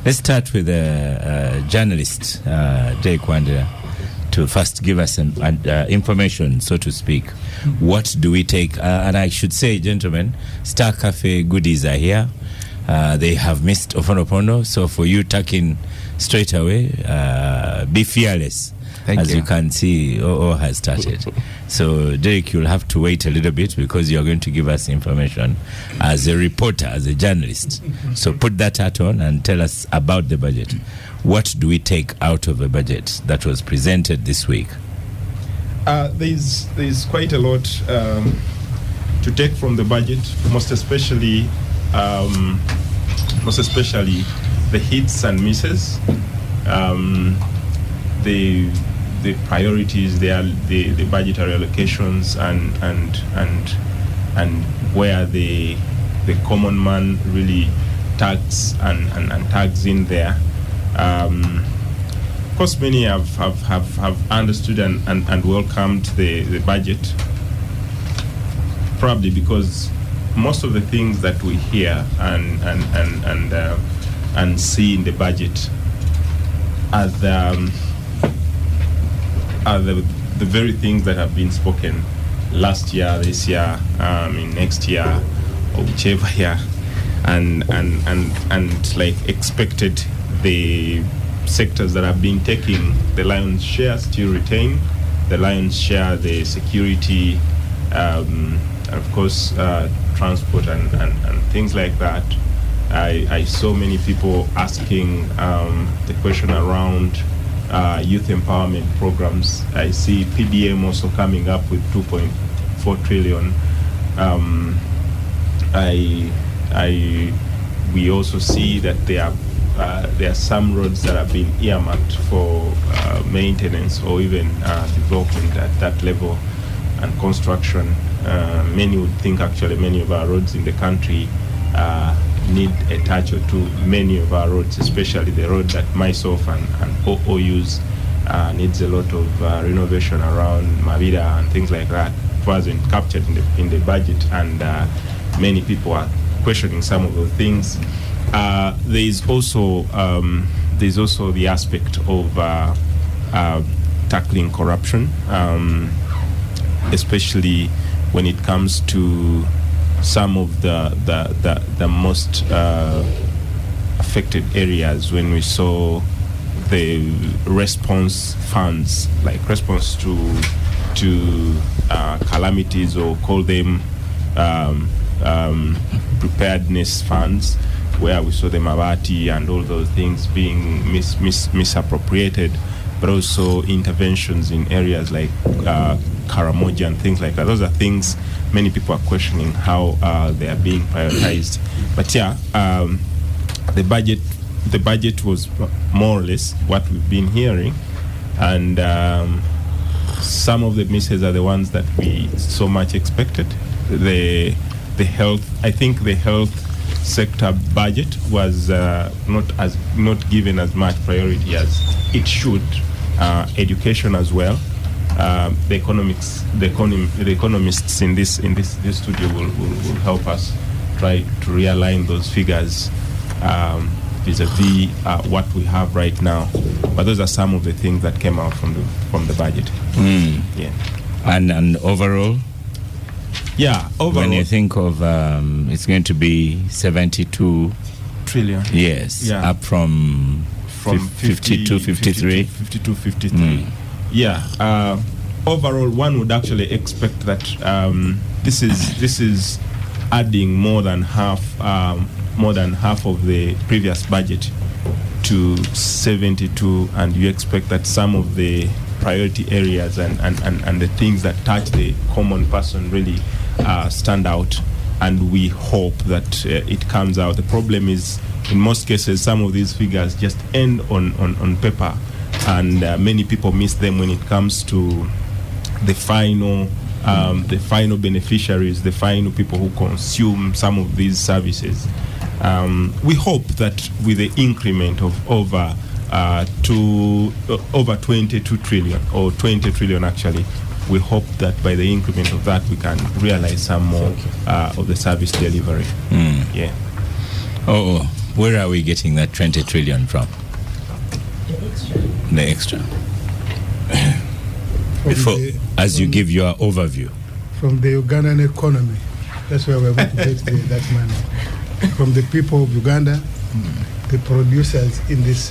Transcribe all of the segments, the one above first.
Let's start with the journalist, Jake Wandera, to first give us some information, so to speak. What do we take? And I should say, gentlemen, Star Cafe goodies are here. They have missed Oponopono, so for you tucking straight away, be fearless. As you can see, OO has started. So, Derek, you'll have to wait a little bit because you're going to give us information as a reporter, as a journalist. So put that hat on and tell us about the budget. What do we take out of a budget that was presented this week? There's quite a lot to take from the budget, most especially the hits and misses, the priorities, the budgetary allocations, and where the common man really tags and tags in there. Of course, many have understood and welcomed the budget, probably because most of the things that we hear and see in the budget are the very things that have been spoken last year, this year, next year, or whichever year, and like expected. The sectors that have been taking the lion's share still retain the lion's share, the security, and of course transport and things like that. I saw many people asking the question around youth empowerment programs. I see PDM also coming up with 2.4 trillion. We also see that there are some roads that have been earmarked for maintenance or even development at that level and construction. Many would think actually many of our roads in the country need a touch or two. Many of our roads, especially the road that myself and OO use, needs a lot of renovation around Mavida and things like that. It wasn't captured in the budget, and many people are questioning some of those things. There's also the aspect of tackling corruption, especially when it comes to some of the most affected areas. When we saw the response funds, like response to calamities, or call them preparedness funds, where we saw the Mabati and all those things being misappropriated, but also interventions in areas like Karamoja and things like that. Those are things many people are questioning how they are being prioritized. But yeah, the budget was more or less what we've been hearing, and some of the misses are the ones that we so much expected. The health, I think the health sector budget was not given as much priority as it should. Education as well. The economists in this studio will help us try to realign those figures vis-a-vis what we have right now. But those are some of the things that came out from the budget. Yeah. And overall. Yeah, overall. When you think of it's going to be 72 trillion. Yes, yeah. Up from 52, 53. 52, 53. Yeah. Overall, one would actually expect that this is adding more than half of the previous budget to 72, and you expect that some of the priority areas and the things that touch the common person really stand out, and we hope that it comes out. The problem is, in most cases, some of these figures just end on paper, and many people miss them when it comes to the final beneficiaries, the final people who consume some of these services. We hope that with the increment of over 22 trillion, or 20 trillion actually, we hope that by the increment of that we can realize some more of the service delivery. Yeah. Where are we getting that 20 trillion from? The extra. Before, as you give your overview. From the Ugandan economy. That's where we're going to get that money. From the people of Uganda, the producers in this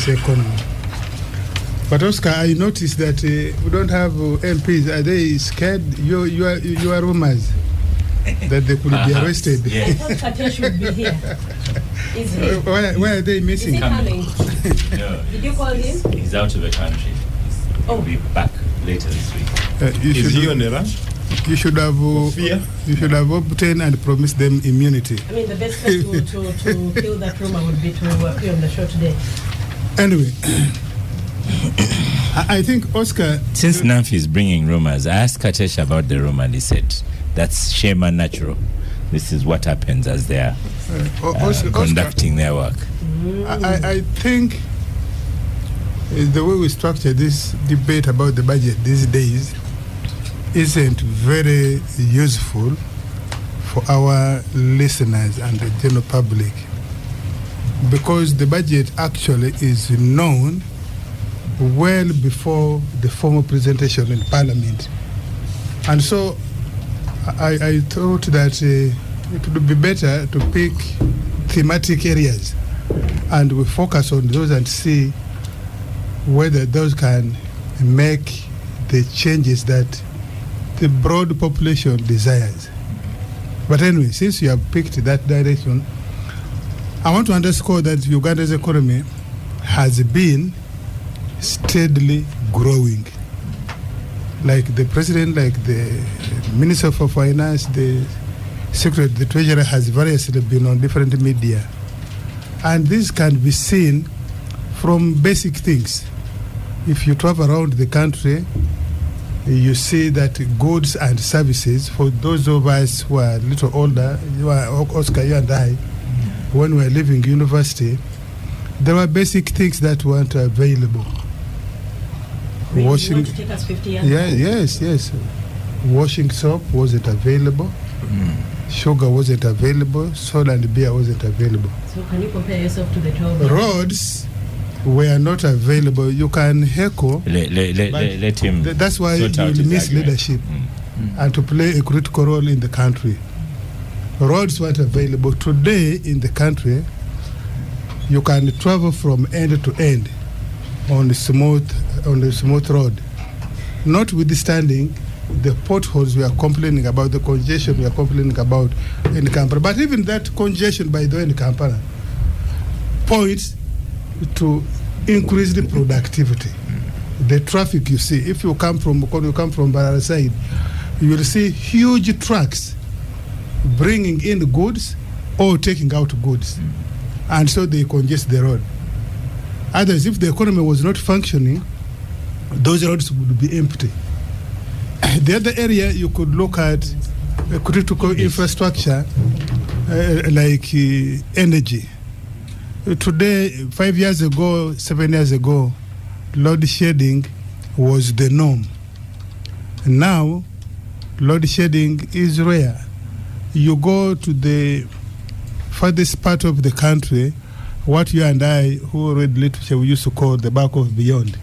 economy. But Oscar, I noticed that we don't have MPs. Are they scared? You are rumors that they could be arrested. I thought Kate should be here. Is he? Why are they missing? Is he coming? No, Did you call him? he's out of the country. He'll be back later this week. Is he on the run? You should have obtained and promised them immunity. I mean, the best way to kill that rumor would be to appear on the show today. Anyway, I think Oscar... Since Namfi is bringing rumors, I asked Katesh about the rumor and he said, that's shame natural. This is what happens as they are conducting their work. I think the way we structure this debate about the budget these days isn't very useful for our listeners and the general public, because the budget actually is known well before the formal presentation in Parliament. And so I thought that it would be better to pick thematic areas and we focus on those and see whether those can make the changes that the broad population desires. But anyway, since you have picked that direction, I want to underscore that Uganda's economy has been steadily growing. Like the president, like the Minister for Finance, the Secretary, the Treasurer has variously been on different media. And this can be seen from basic things. If you travel around the country, you see that goods and services, for those of us who are a little older, Oscar, you and I, when we were leaving university, there were basic things that weren't available. Washing. You want to take us 50 years? Yes. Washing soap wasn't available. Sugar wasn't available. Soda and beer wasn't available. So can you compare yourself to the 12? Roads were not available. You can heckle. Let him. That's why you miss leadership and to play a critical role in the country. Roads weren't available. Today in the country, you can travel from end to end on the smooth road. Notwithstanding the potholes we are complaining about, the congestion we are complaining about in Kampala. But even that congestion, by the way, in Kampala points to increase the productivity. The traffic you see, if you come from Barara side, you will see huge trucks bringing in goods or taking out goods. And so they congest the road. Others, if the economy was not functioning, those roads would be empty. The other area you could look at critical infrastructure like energy. Today, 5 years ago, 7 years ago, load shedding was the norm. Now, load shedding is rare. You go to the farthest part of the country, what you and I, who read literature, we used to call the back of beyond,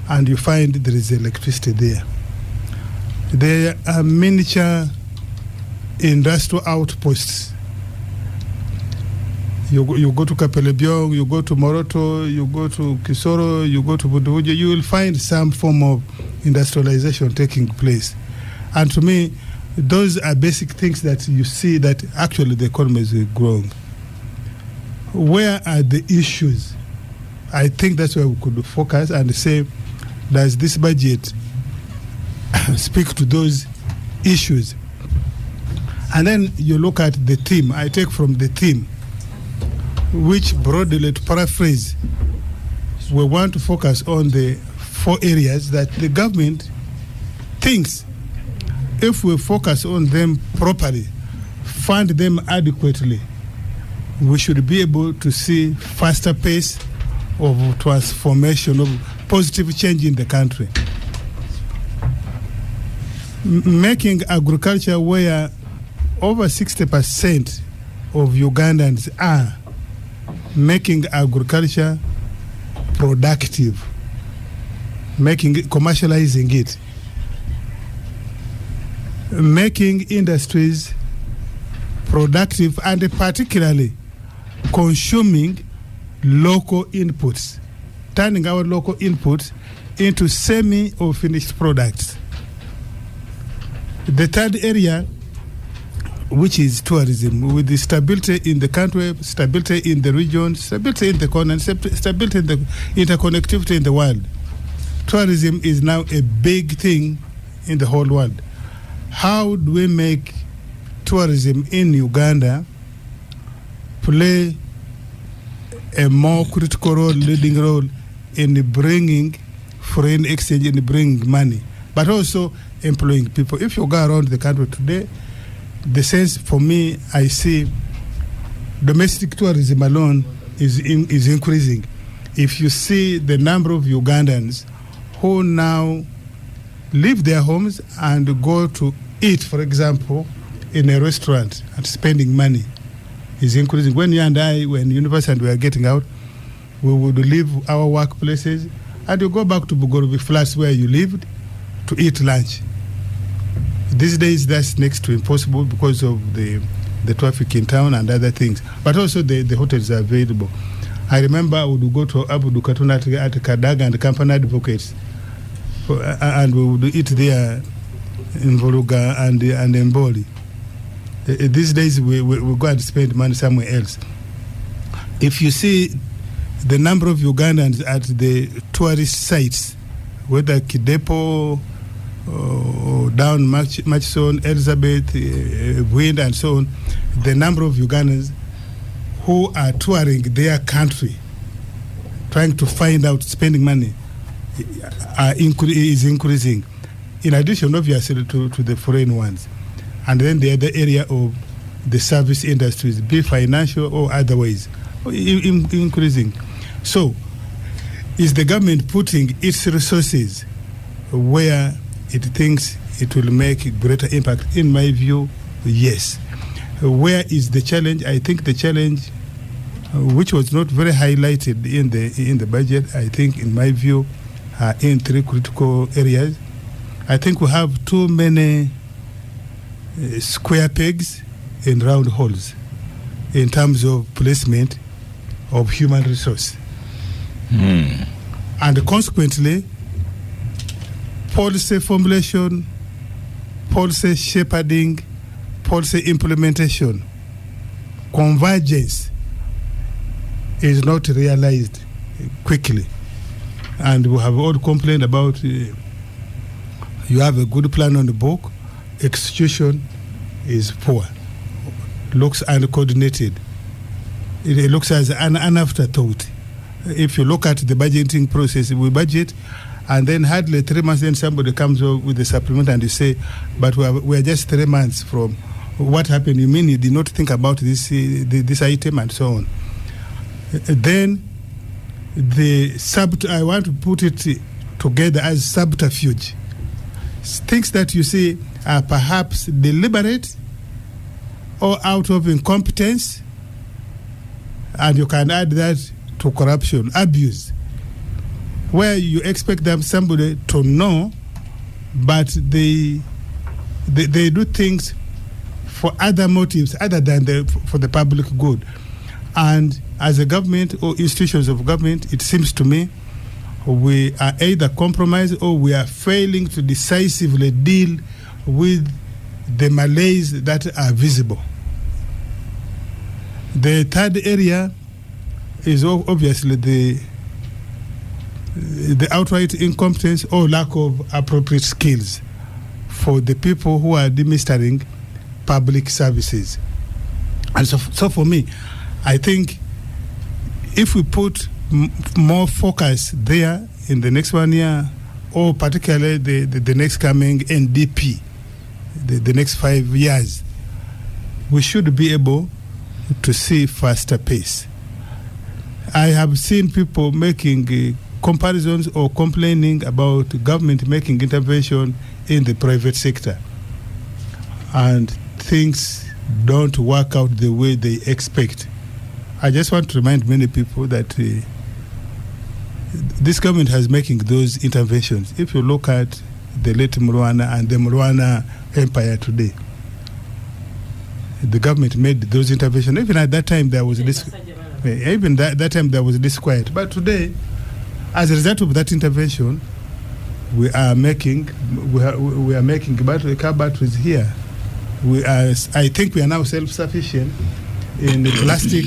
and you find there is electricity there. There are miniature industrial outposts. You go to Kapelebyong, you go to Moroto, you go to Kisoro, you go to Budubuja, you will find some form of industrialization taking place. And to me, those are basic things that you see that actually the economy is growing. Where are the issues? I think that's where we could focus and say, does this budget speak to those issues? And then you look at the theme. I take from the theme, which broadly, to paraphrase, we want to focus on the 4 areas that the government thinks if we focus on them properly, fund them adequately, we should be able to see faster pace of transformation, of positive change in the country. Making agriculture where over 60% of Ugandans are making agriculture productive, commercializing it, making industries productive, and particularly consuming local inputs, turning our local inputs into semi or finished products. The third area, which is tourism, with the stability in the country, stability in the region, stability in the continent, stability in the interconnectivity in the world. Tourism is now a big thing in the whole world. How do we make tourism in Uganda play a more critical role, leading role in bringing foreign exchange, in bringing money, but also employing people? If you go around the country today, the sense for me, I see domestic tourism alone is increasing. If you see the number of Ugandans who now leave their homes and go to eat, for example, in a restaurant and spending money, is increasing. When you and I, when university and we are getting out, we would leave our workplaces and you go back to Bugorobi Flats where you lived to eat lunch. These days, that's next to impossible because of the traffic in town and other things. But also the hotels are available. I remember I would go to Hon Katuntu at Kadaga and Company Advocates, and we would eat there in Voluga and Mboli. These days, we go and spend money somewhere else. If you see the number of Ugandans at the tourist sites, whether Kidepo, down Murchison, Elizabeth, Wind, and so on, the number of Ugandans who are touring their country, trying to find out, spending money, is increasing. In addition, obviously, to the foreign ones. And then the other area of the service industries, be financial or otherwise, increasing. So, is the government putting its resources where it thinks it will make greater impact? In my view, yes. Where is the challenge? I think the challenge, which was not very highlighted in the budget, I think, in my view, are in three critical areas. I think we have too many square pegs in round holes in terms of placement of human resource. And consequently, policy formulation, policy shepherding, policy implementation, convergence is not realized quickly. And we have all complained about you have a good plan on the book, execution is poor, looks uncoordinated. It looks as an afterthought. If you look at the budgeting process, we budget, and then hardly 3 months, then somebody comes up with a supplement and you say, but we are just 3 months from what happened. You mean you did not think about this item and so on. Then I want to put it together as subterfuge. Things that you see are perhaps deliberate or out of incompetence, and you can add that to corruption, abuse, where you expect somebody to know, but they do things for other motives other than for the public good. And as a government or institutions of government, it seems to me we are either compromised or we are failing to decisively deal with the malaise that are visible. The third area is obviously the outright incompetence or lack of appropriate skills for the people who are administering public services. And so for me, I think if we put more focus there in the next 1 year, or particularly the next coming NDP, the next 5 years, we should be able to see faster pace. I have seen people making comparisons or complaining about government making intervention in the private sector, and things don't work out the way they expect. I just want to remind many people that this government has making those interventions. If you look at the late Murwana and the Murwana Empire today, the government made those interventions. Even at that time, there was that time there was disquiet. But today, as a result of that intervention, we are making car batteries here. I think we are now self-sufficient in the plastic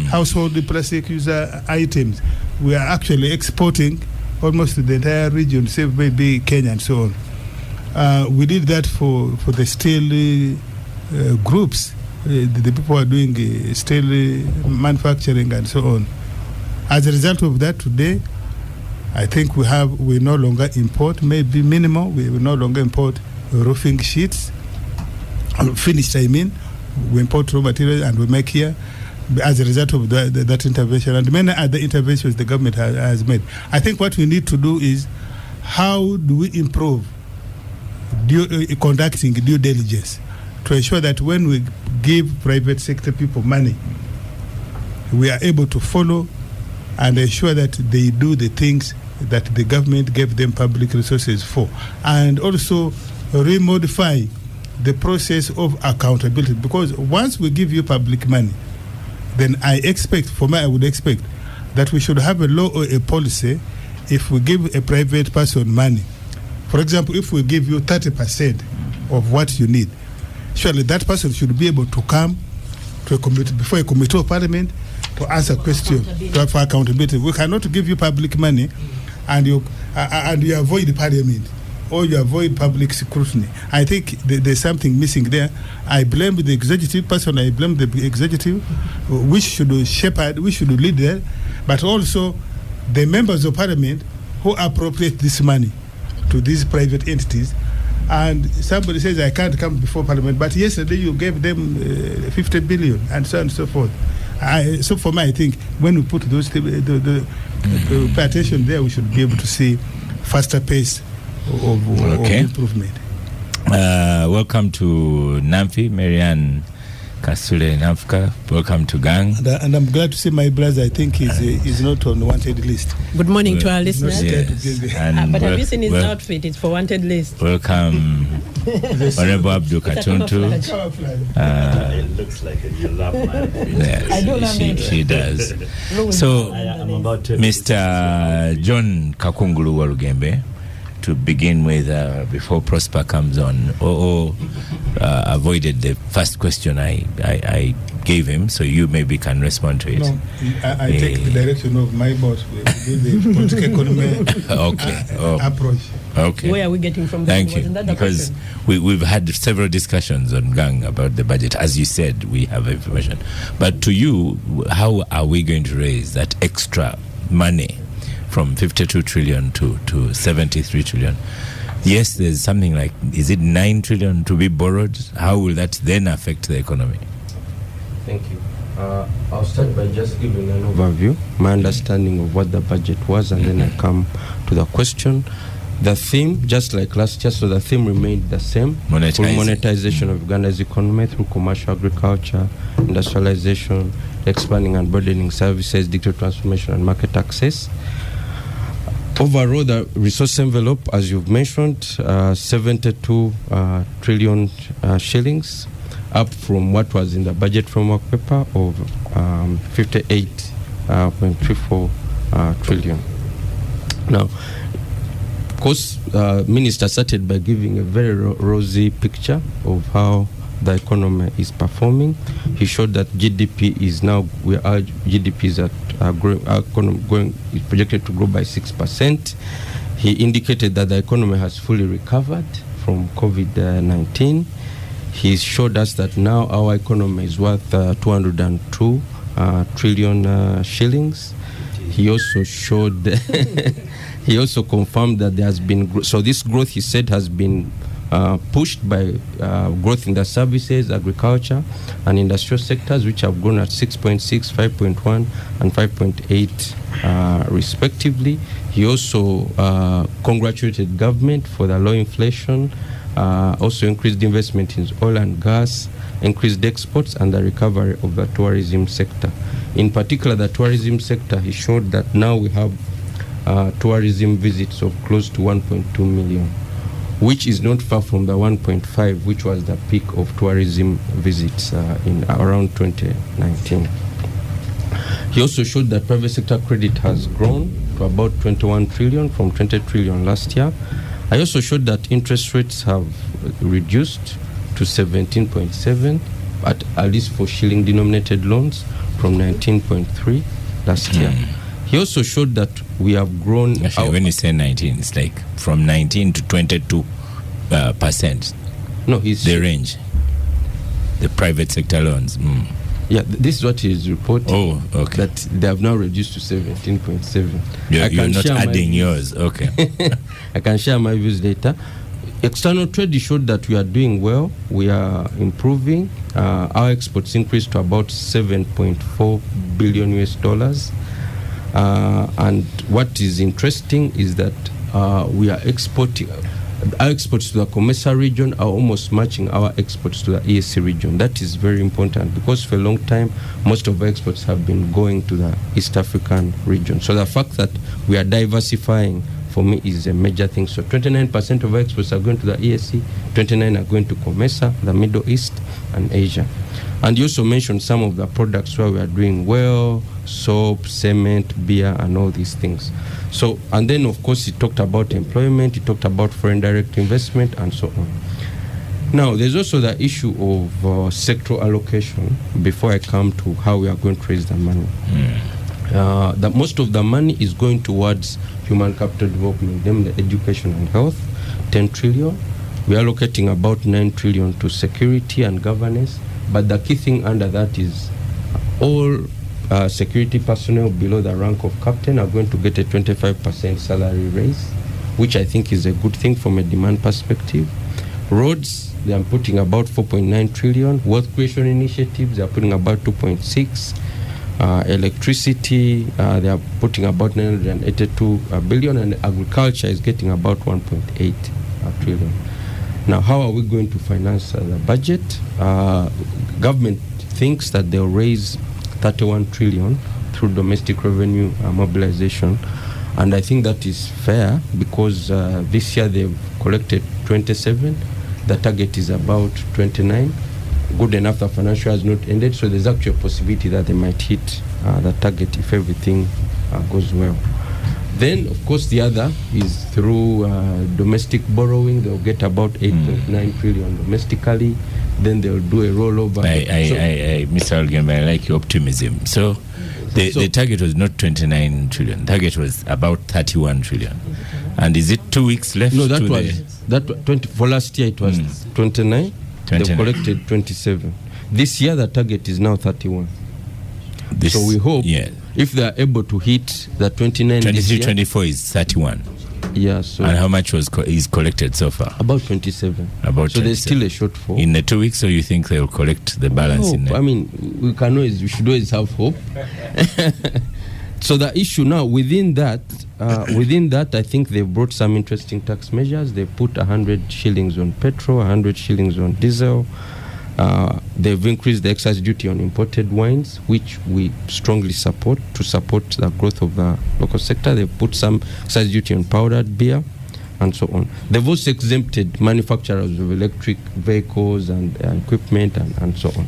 household plastic user items. We are actually exporting almost to the entire region, save maybe Kenya and so on. We did that for the steel groups, the people who are doing steel manufacturing and so on. As a result of that, today, I think we no longer import, maybe minimal. We will no longer import roofing sheets, finished. I mean, we import raw materials and we make here. As a result of that intervention and many other interventions the government has made. I think what we need to do is, how do we improve conducting due diligence to ensure that when we give private sector people money, we are able to follow and ensure that they do the things that the government gave them public resources for, and also remodify the process of accountability. Because once we give you public money, then I would expect that we should have a law or a policy. If we give a private person money, for example, if we give you 30% of what you need, surely that person should be able to come to a committee, before a committee of parliament, to answer questions, for accountability. We cannot give you public money and you avoid the parliament, or you avoid public scrutiny. I think there's something missing there. I blame the executive person, I blame the executive, which should shepherd, we should lead there, but also the members of parliament who appropriate this money to these private entities. And somebody says, I can't come before parliament, but yesterday you gave them 50 billion, and so on and so forth. So for me, I think when we put those pay attention there, we should be able to see faster pace of improvement. Welcome to Namfi, Marianne Kasule Nafka. Welcome to Gang. And I'm glad to see my brother. I think he's not on the wanted list. Good morning to our listeners. Yes. But have you seen his outfit? It's for wanted list. Welcome, Honorable Hon Katuntu. It looks like a love man. Yes, I don't she does. So, I'm about to Mr. John Kakungulu Walugembe, to begin with, before Prosper comes on, avoided the first question I gave him, so you maybe can respond to it. No, I take the direction of my boss. We do the political economy approach. Okay. Where are we getting from that? Thank you. Because we've had several discussions on Gang about the budget. As you said, we have information. But to you, how are we going to raise that extra money from 52 trillion to 73 trillion? Yes, there's something like, is it 9 trillion to be borrowed? How will that then affect the economy? Thank you. I'll start by just giving an overview, my understanding of what the budget was, and then I come to the question. The theme, just like last year, so the theme remained the same. Full monetization of Uganda's economy through commercial agriculture, industrialization, expanding and broadening services, digital transformation, and market access. Overall, the resource envelope, as you've mentioned, 72 trillion shillings, up from what was in the budget framework paper of 58.34 trillion. Now, of course, Minister started by giving a very rosy picture of how the economy is performing. He showed that GDP is now, GDP is projected to grow by 6%. He indicated that the economy has fully recovered from COVID-19. He showed us that now our economy is worth 202 trillion shillings. He also showed, he also confirmed that there has been, so this growth, he said, has been pushed by growth in the services, agriculture, and industrial sectors, which have grown at 6.6, 5.1, and 5.8 respectively. He also congratulated government for the low inflation, also increased investment in oil and gas, increased exports, and the recovery of the tourism sector. In particular, the tourism sector, he showed that now we have tourism visits of close to 1.2 million, which is not far from the 1.5, which was the peak of tourism visits in around 2019. He also showed that private sector credit has grown to about 21 trillion from 20 trillion last year. I also showed that interest rates have reduced to 17.7, at least for shilling denominated loans, from 19.3 last year. He also showed that we have grown. Actually, when you say 19, it's like from 19 to 22%. No, he's the range. The private sector loans. Yeah, this is what he is reporting. Oh, okay. That they have now reduced to 17.7. You're not adding yours. Okay. I can share my views later. External trade showed that we are doing well. We are improving. Our exports increased to about $7.4 billion US. And what is interesting is that we are exporting. Our exports to the COMESA region are almost matching our exports to the EAC region. That is very important because for a long time, most of our exports have been going to the East African region. So the fact that we are diversifying, for me, is a major thing. So 29% of our exports are going to the EAC, 29% are going to COMESA, the Middle East, and Asia. And you also mentioned some of the products where we are doing well: soap, cement, beer, and all these things. So, and then of course he talked about employment, he talked about foreign direct investment, and so on. Now, there's also the issue of sectoral allocation before I come to how we are going to raise the money. That most of the money is going towards human capital development, namely education and health, 10 trillion. We are allocating about 9 trillion to security and governance. But the key thing under that is all security personnel below the rank of captain are going to get a 25% salary raise, which I think is a good thing from a demand perspective. Roads, they are putting about 4.9 trillion. Wealth creation initiatives, they are putting about 2.6. Electricity, they are putting about 982 billion, and agriculture is getting about 1.8 trillion. Now, how are we going to finance the budget? Government thinks that they'll raise 31 trillion through domestic revenue mobilization, and I think that is fair because this year they've collected 27. The target is about 29. Good enough, the financial has not ended, so there's actually a possibility that they might hit the target if everything goes well. Then, of course, the other is through domestic borrowing. They'll get about 8.9 trillion domestically. Then they'll do a rollover. Mr. Algemba, I like your optimism. So the target was not 29 trillion. The target was about 31 trillion. And is it 2 weeks left? No, that was 20, for last year it was 29. They collected 27. This year the target is now 31. So we hope if they are able to hit the 29 this year, 24 is 31. Yeah. So and how much is collected so far? About 27. So there's still a shortfall. In the 2 weeks, so you think they'll collect the balance? I mean, we should always have hope. So the issue now within that, I think they've brought some interesting tax measures. They put 100 shillings on petrol, 100 shillings on diesel. They've increased the excise duty on imported wines, which we strongly support to support the growth of the local sector. They've put some excise duty on powdered beer and so on. They've also exempted manufacturers of electric vehicles and equipment and so on.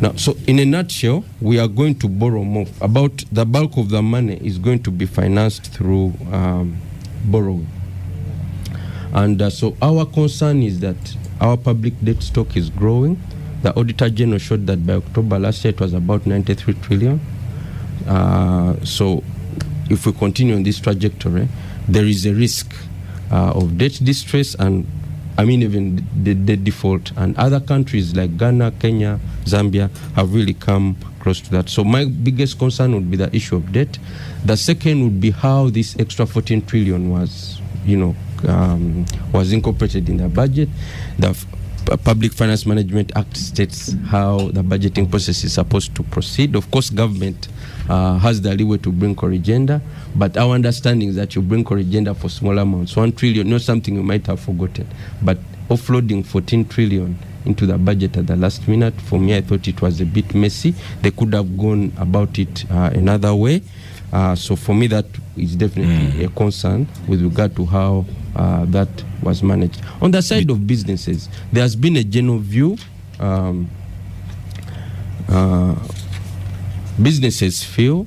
Now, so in a nutshell, we are going to borrow more. About the bulk of the money is going to be financed through borrowing. And so our concern is that our public debt stock is growing. The Auditor General showed that by October last year it was about 93 trillion. So if we continue on this trajectory, there is a risk of debt distress and even the default. And other countries like Ghana, Kenya, Zambia have really come close to that. So my biggest concern would be the issue of debt. The second would be how this extra 14 trillion was incorporated in the budget. The Public Finance Management Act states how the budgeting process is supposed to proceed. Of course, government has the leeway to bring corrigenda, but our understanding is that you bring corrigenda for small amounts. 1 trillion, not something you might have forgotten, but offloading 14 trillion into the budget at the last minute. For me, I thought it was a bit messy. They could have gone about it another way. So for me, that is definitely a concern with regard to how that was managed. On the side of businesses, there has been a general view. Businesses feel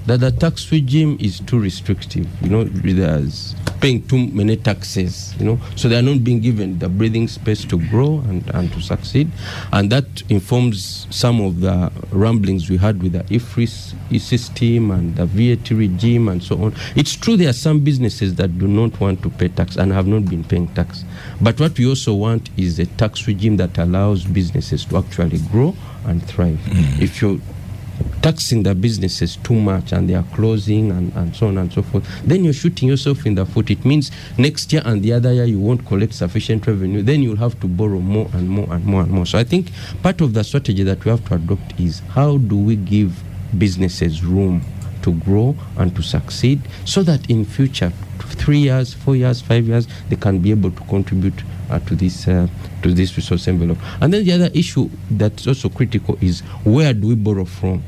that the tax regime is too restrictive. There's paying too many taxes. So they are not being given the breathing space to grow and to succeed, and that informs some of the rumblings we had with the IFRIS system and the VAT regime and so on. It's true there are some businesses that do not want to pay tax and have not been paying tax, but what we also want is a tax regime that allows businesses to actually grow and thrive. If you're taxing the businesses too much and they are closing and so on and so forth, then you're shooting yourself in the foot. It means next year and the other year you won't collect sufficient revenue, then you'll have to borrow more and more and more and more. So I think part of the strategy that we have to adopt is how do we give businesses room to grow and to succeed, so that in future, 3 years, 4 years, 5 years, they can be able to contribute to this resource envelope. And then the other issue that's also critical is, where do we borrow from?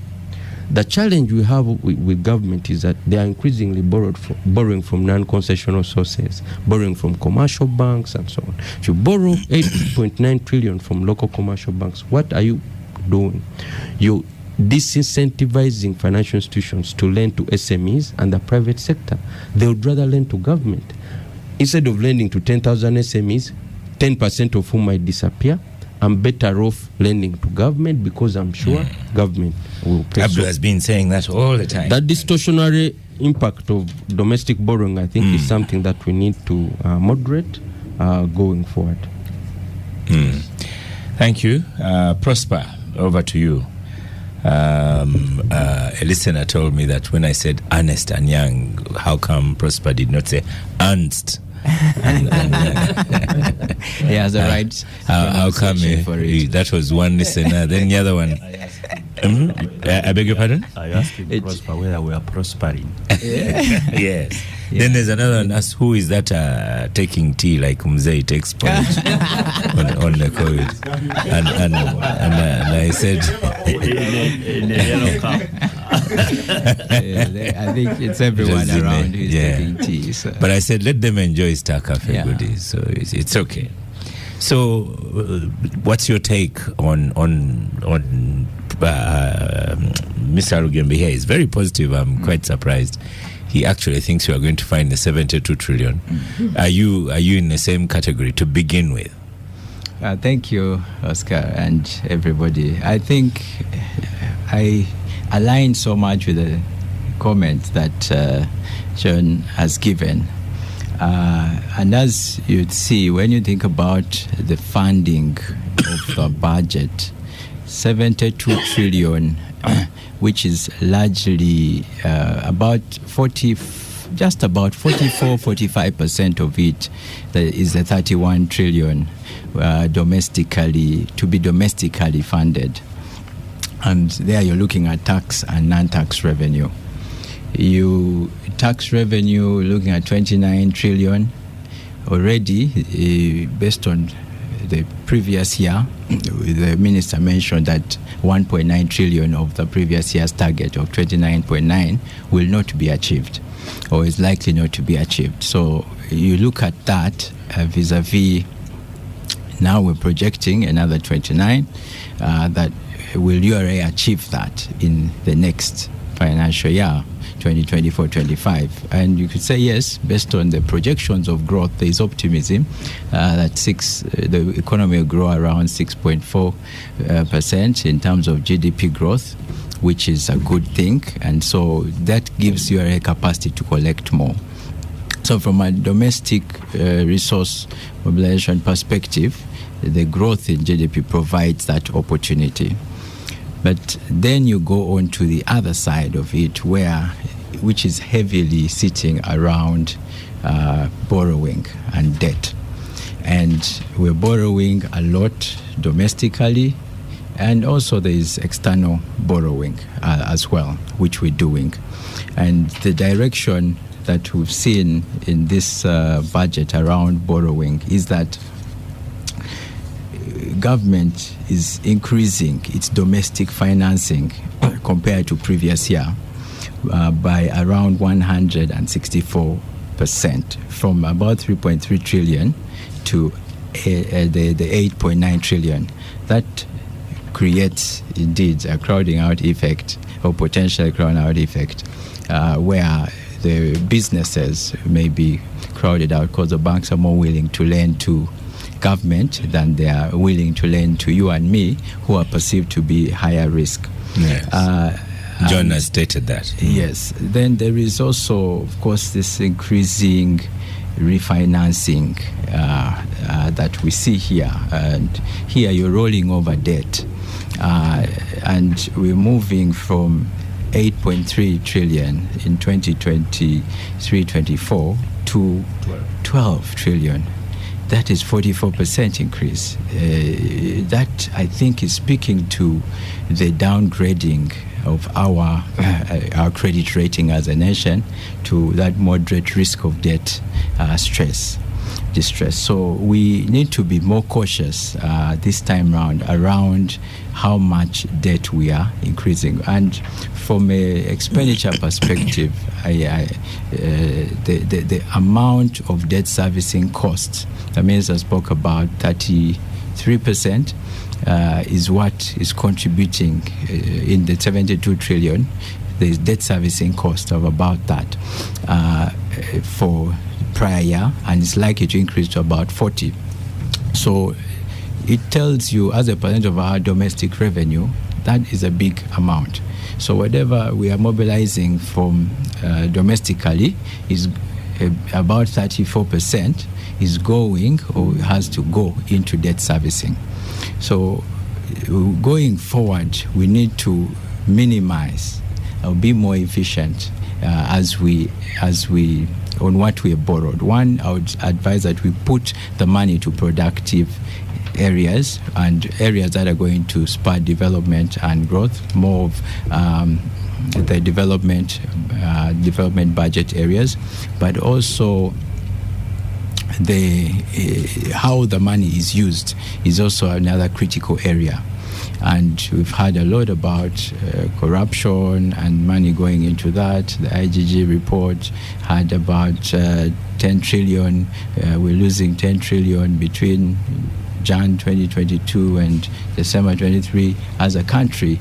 The challenge we have with government is that they are increasingly borrowing from non-concessional sources, borrowing from commercial banks and so on. If you borrow 8.9 trillion from local commercial banks, what are you doing? You're disincentivizing financial institutions to lend to SMEs and the private sector. They would rather lend to government. Instead of lending to 10,000 SMEs, 10% of whom might disappear, I'm better off lending to government, because I'm sure government will pay. Abdul has been saying that all the time. That distortionary impact of domestic borrowing, I think, is something that we need to moderate going forward. Thank you. Prosper, over to you. A listener told me that when I said Ernest and Young, how come Prosper did not say Ernst? He has the right. How come that was one listener? Then the other one. I beg your pardon? I asked him Prosper whether we are prospering. Yes. Yeah. Then there's another one. Asked, who is that taking tea like Mzee takes porridge on the COVID? And I said, in a yellow cup. I think it's everyone around who's taking tea. So. But I said, let them enjoy Star Cafe goodies. So it's okay. So, what's your take on Mr. Rugembe here? He's very positive. I'm quite surprised. He actually thinks you are going to find the 72 trillion. Are you in the same category to begin with? Thank you, Oscar, and everybody. I think I align so much with the comment that John has given. And as you'd see, when you think about the funding of the budget, 72 trillion, which is largely just about 44-45% of it is the 31 trillion domestically funded. And there you're looking at tax and non-tax revenue. Tax revenue looking at 29 trillion already, based on the previous year. The minister mentioned that 1.9 trillion of the previous year's target of 29.9 will not be achieved, or is likely not to be achieved. So you look at that vis-a-vis, now we're projecting another 29, that will URA achieve that in the next financial year, 2024-25. And you could say yes, based on the projections of growth, there is optimism that the economy will grow around 6.4% in terms of GDP growth, which is a good thing. And so that gives you a capacity to collect more. So from a domestic resource mobilization perspective, the growth in GDP provides that opportunity. But then you go on to the other side of it, which is heavily sitting around borrowing and debt. And we're borrowing a lot domestically, and also there is external borrowing as well, which we're doing. And the direction that we've seen in this budget around borrowing is that government is increasing its domestic financing compared to previous year by around 164%, from about 3.3 trillion to the 8.9 trillion. That creates indeed a crowding out effect, or potential crowding out effect, where the businesses may be crowded out because the banks are more willing to lend to government than they are willing to lend to you and me, who are perceived to be higher risk. Yes. John has stated that. Yes. Then there is also, of course, this increasing refinancing that we see here. And here you're rolling over debt. And we're moving from 8.3 trillion in 2023-24 to 12 trillion. That is 44% increase. That, I think, is speaking to the downgrading of our credit rating as a nation to that moderate risk of debt distress. So we need to be more cautious this time around how much debt we are increasing. And from a expenditure perspective, the amount of debt servicing costs, the minister spoke about 33%, is what is contributing in the 72 trillion. There's debt servicing cost of about that for prior year, and it's likely to increase to about 40. So it tells you, as a percent of our domestic revenue, that is a big amount. So whatever we are mobilizing from domestically is about 34% is going or has to go into debt servicing. So going forward, we need to minimize or be more efficient as we on what we have borrowed. One, I would advise that we put the money to productive areas and areas that are going to spur development and growth, more of the development budget areas, but also how the money is used is also another critical area. And we've heard a lot about corruption and money going into that. The IGG report had about 10 trillion. We're losing 10 trillion between Jan 2022 and December 23 as a country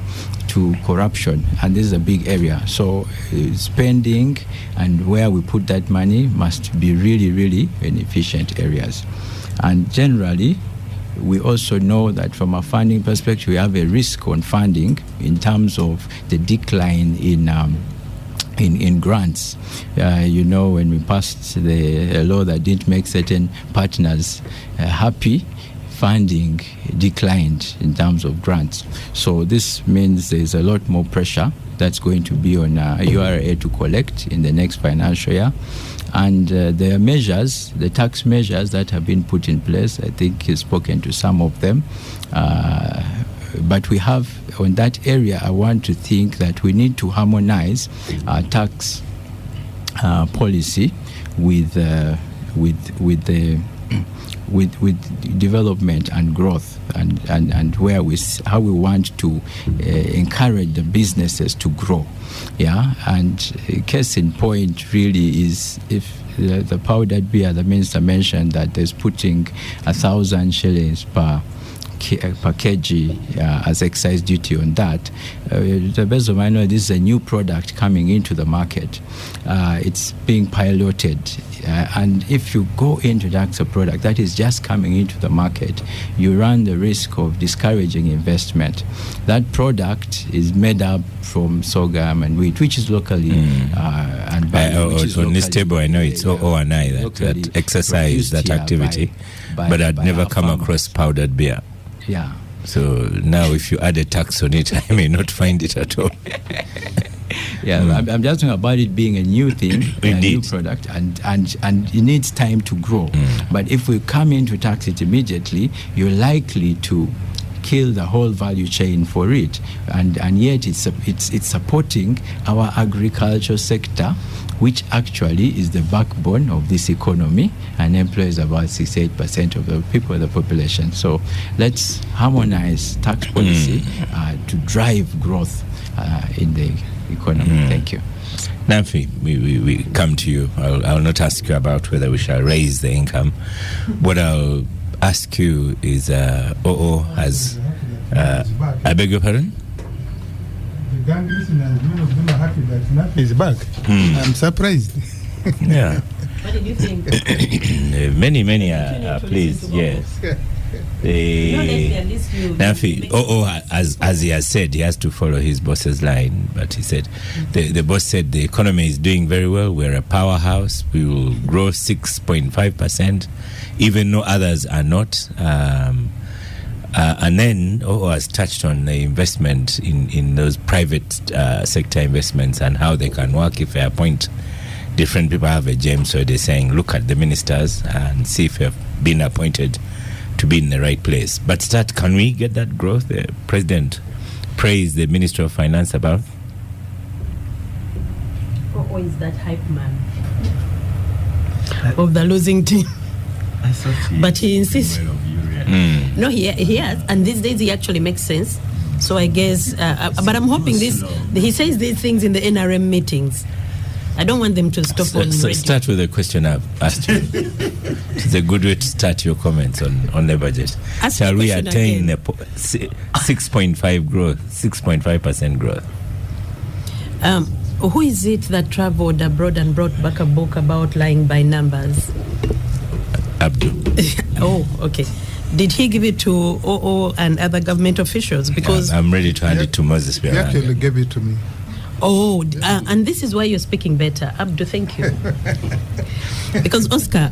to corruption, and this is a big area. So spending and where we put that money must be really, really in efficient areas. And generally, we also know that from a funding perspective, we have a risk on funding in terms of the decline in grants. When we passed a law that didn't make certain partners happy, funding declined in terms of grants. So this means there's a lot more pressure that's going to be on URA to collect in the next financial year. And there are measures, the tax measures that have been put in place. I think he's spoken to some of them. But we have, on that area, I want to think that we need to harmonize our tax policy with development and growth, and how we want to encourage the businesses to grow. Yeah, and case in point really is if the powdered beer, the minister mentioned that there's putting 1,000 shillings per kg as excise duty on that. To the best of my knowledge, this is a new product coming into the market. It's being piloted, and if you go into tax a product that is just coming into the market, you run the risk of discouraging investment. That product is made up from sorghum and wheat, which is locally and on this table, I know it's O&I that exercise that activity, but I'd never come across powdered beer. Yeah. So now if you add a tax on it, I may not find it at all. I'm just talking about it being a new thing, a new product, and it needs time to grow. But if we come in to tax it immediately, you're likely to kill the whole value chain for it, and yet it's supporting our agriculture sector, which actually is the backbone of this economy and employs about 68% of the people, the population. So let's harmonize tax policy to drive growth in the economy. Thank you. Nafi, we come to you. I'll not ask you about whether we shall raise the income. What I'll ask you is, has... I beg your pardon? The gang listeners are happy that Nafi is back. I'm surprised. Yeah. What did you think? Many are pleased, yes. Nafi, as he has said, he has to follow his boss's line. But he said, the boss said the economy is doing very well. We're a powerhouse. We will grow 6.5%, even though others are not. And then has touched on the investment in those private sector investments and how they can work if they appoint different people. Have a gem, so they're saying, look at the ministers and see if they've been appointed to be in the right place. But can we get that growth? The president praised the Minister of Finance about. Or is that hype man of the losing team? But he insists. No, he has, and these days he actually makes sense. So I guess, but I'm hoping he says these things in the NRM meetings. I don't want them to stop on radio. Start with the question I've asked you. It's a good way to start your comments on the budget. Shall we attain 6.5% growth? Who is it that traveled abroad and brought back a book about lying by numbers? Abdul. Oh, okay. Did he give it to OO and other government officials? Because I'm ready to hand it to Moses. He actually gave it to me. Oh, and this is why you're speaking better. Abdul, thank you. Because, Oscar,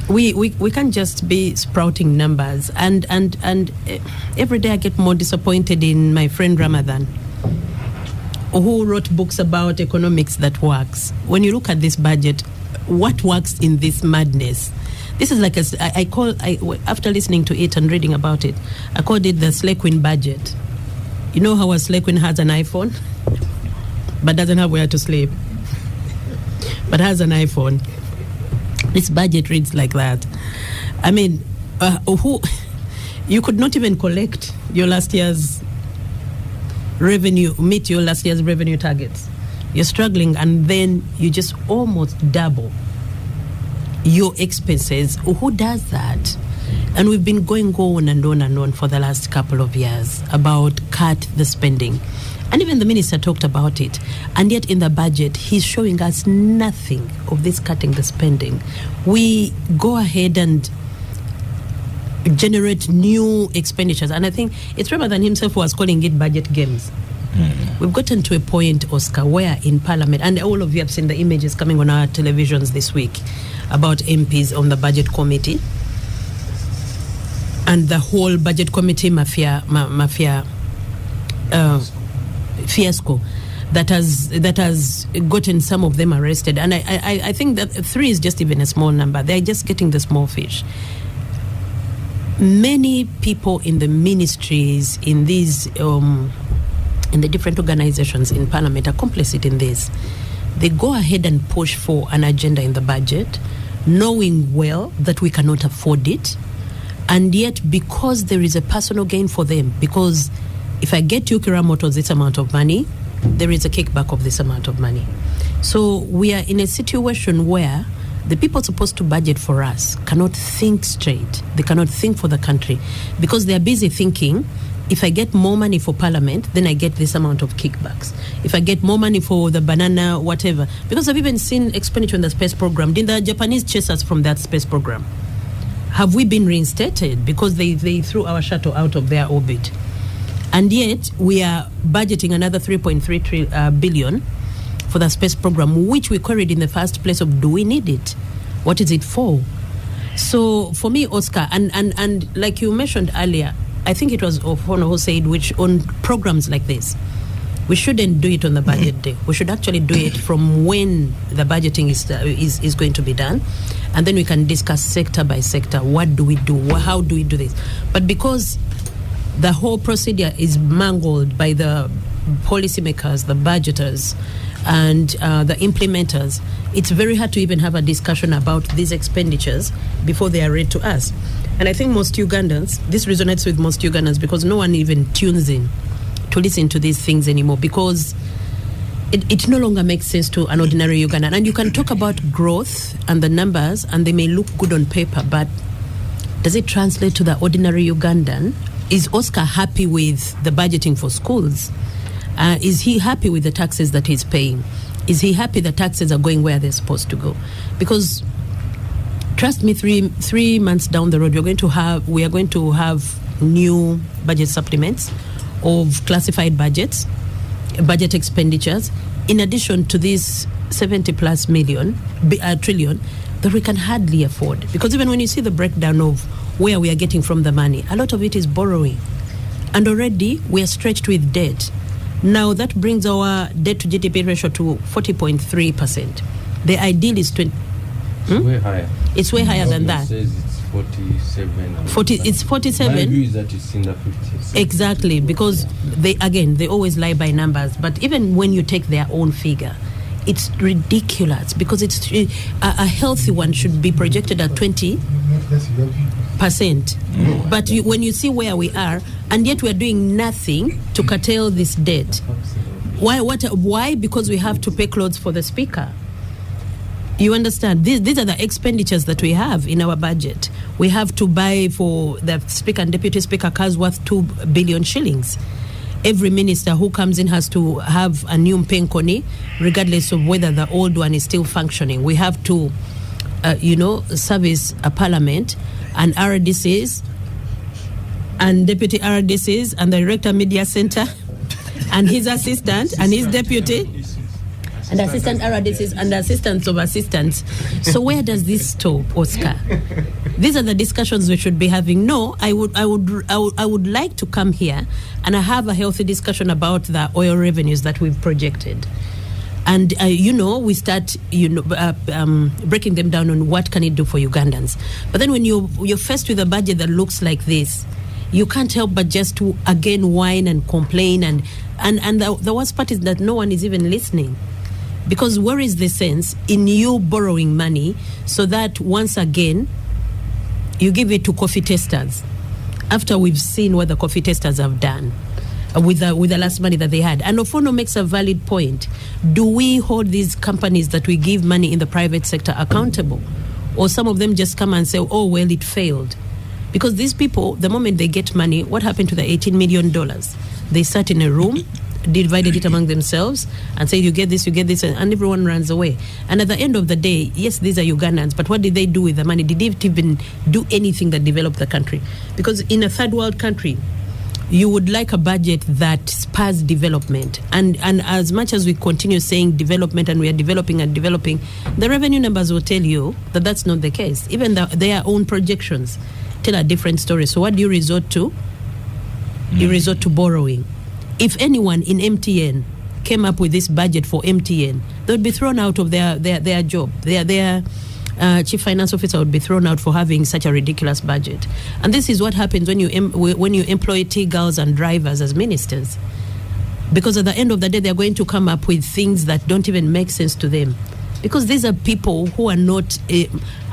we can't just be sprouting numbers. And every day I get more disappointed in my friend Ramadan, who wrote books about economics that works. When you look at this budget, what works in this madness? This is like after listening to it and reading about it, I called it the Slay Queen budget. You know how a Slay Queen has an iPhone, but doesn't have where to sleep, but has an iPhone. This budget reads like that. I mean, you could not even collect your last year's revenue, meet your last year's revenue targets. You're struggling, and then you just almost double your expenses. Who does that? And we've been going on and on and on for the last couple of years about cut the spending. And even the minister talked about it. And yet in the budget, he's showing us nothing of this cutting the spending. We go ahead and generate new expenditures. And I think it's Ramadan himself who was calling it budget games. We've gotten to a point, Oscar, where in Parliament, and all of you have seen the images coming on our televisions this week about MPs on the budget committee and the whole budget committee mafia fiasco that has gotten some of them arrested. And I think that 3 is just even a small number. They're just getting the small fish. Many people in the ministries, in these in the different organizations in Parliament are complicit in this. They go ahead and push for an agenda in the budget, knowing well that we cannot afford it, and yet because there is a personal gain for them, because if I get Yukira Motors this amount of money, there is a kickback of this amount of money. So we are in a situation where the people supposed to budget for us cannot think straight. They cannot think for the country because they are busy thinking, if I get more money for Parliament, then I get this amount of kickbacks. If I get more money for the banana, whatever. Because I've even seen expenditure in the space program. Did the Japanese chase us from that space program? Have we been reinstated because they threw our shuttle out of their orbit? And yet, we are budgeting another 3.3 billion for the space program, which we queried in the first place of, do we need it? What is it for? So, for me, Oscar, and like you mentioned earlier, I think it was Hon who said, which on programs like this, we shouldn't do it on the budget day. We should actually do it from when the budgeting is going to be done, and then we can discuss sector by sector. What do we do? How do we do this? But because the whole procedure is mangled by the policymakers, the budgeters, and the implementers, it's very hard to even have a discussion about these expenditures before they are read to us. And I think most Ugandans, this resonates with most Ugandans because no one even tunes in to listen to these things anymore, because it no longer makes sense to an ordinary Ugandan. And you can talk about growth and the numbers, and they may look good on paper, but does it translate to the ordinary Ugandan? Is Oscar happy with the budgeting for schools? Is he happy with the taxes that he's paying? Is he happy the taxes are going where they're supposed to go? Because trust me, three months down the road, we are going to have new budget supplements of classified budgets, budget expenditures, in addition to this 70 plus trillion that we can hardly afford. Because even when you see the breakdown of where we are getting from the money, a lot of it is borrowing. And already we are stretched with debt. Now that brings our debt to GDP ratio to 40.3%. The ideal is 20. It's way higher. It's way higher than that. Says it's 47. It's 47. My view is that it's in the 50s. Exactly, because they always lie by numbers. But even when you take their own figure, it's ridiculous, because it's a healthy one should be projected at 20%. But when you see where we are, and yet we are doing nothing to curtail this debt. Why? Because we have to pay clothes for the speaker. You understand? These are the expenditures that we have in our budget. We have to buy for the speaker and deputy speaker cars worth 2 billion shillings. Every minister who comes in has to have a new mpenkoni, regardless of whether the old one is still functioning. We have to, service a parliament and RDCs and deputy RDCs and the director media center and his assistant and his deputy and assistant RDCs and assistants of assistants. So where does this stop, Oscar? These are the discussions we should be having. No, I would like to come here and have a healthy discussion about the oil revenues that we've projected. And, we start, breaking them down on what can it do for Ugandans. But then when you're faced with a budget that looks like this, you can't help but just to, again, whine and complain. And the worst part is that no one is even listening. Because where is the sense in you borrowing money so that once again you give it to coffee testers after we've seen what the coffee testers have done with the last money that they had? And Ofono makes a valid point. Do we hold these companies that we give money in the private sector accountable? Or some of them just come and say, oh, well, it failed. Because these people, the moment they get money, what happened to the $18 million? They sat in a room, divided it among themselves and say, you get this, and everyone runs away. And at the end of the day, yes, these are Ugandans, but what did they do with the money? Did they even do anything that developed the country? Because in a third world country, you would like a budget that spurs development. And as much as we continue saying development and we are developing, the revenue numbers will tell you that that's not the case. Even their own projections tell a different story. So what do you resort to? You resort to borrowing. If anyone in MTN came up with this budget for MTN, they would be thrown out of their job. Their chief finance officer would be thrown out for having such a ridiculous budget. And this is what happens when you employ T-girls and drivers as ministers. Because at the end of the day, they're going to come up with things that don't even make sense to them. Because these are people who are not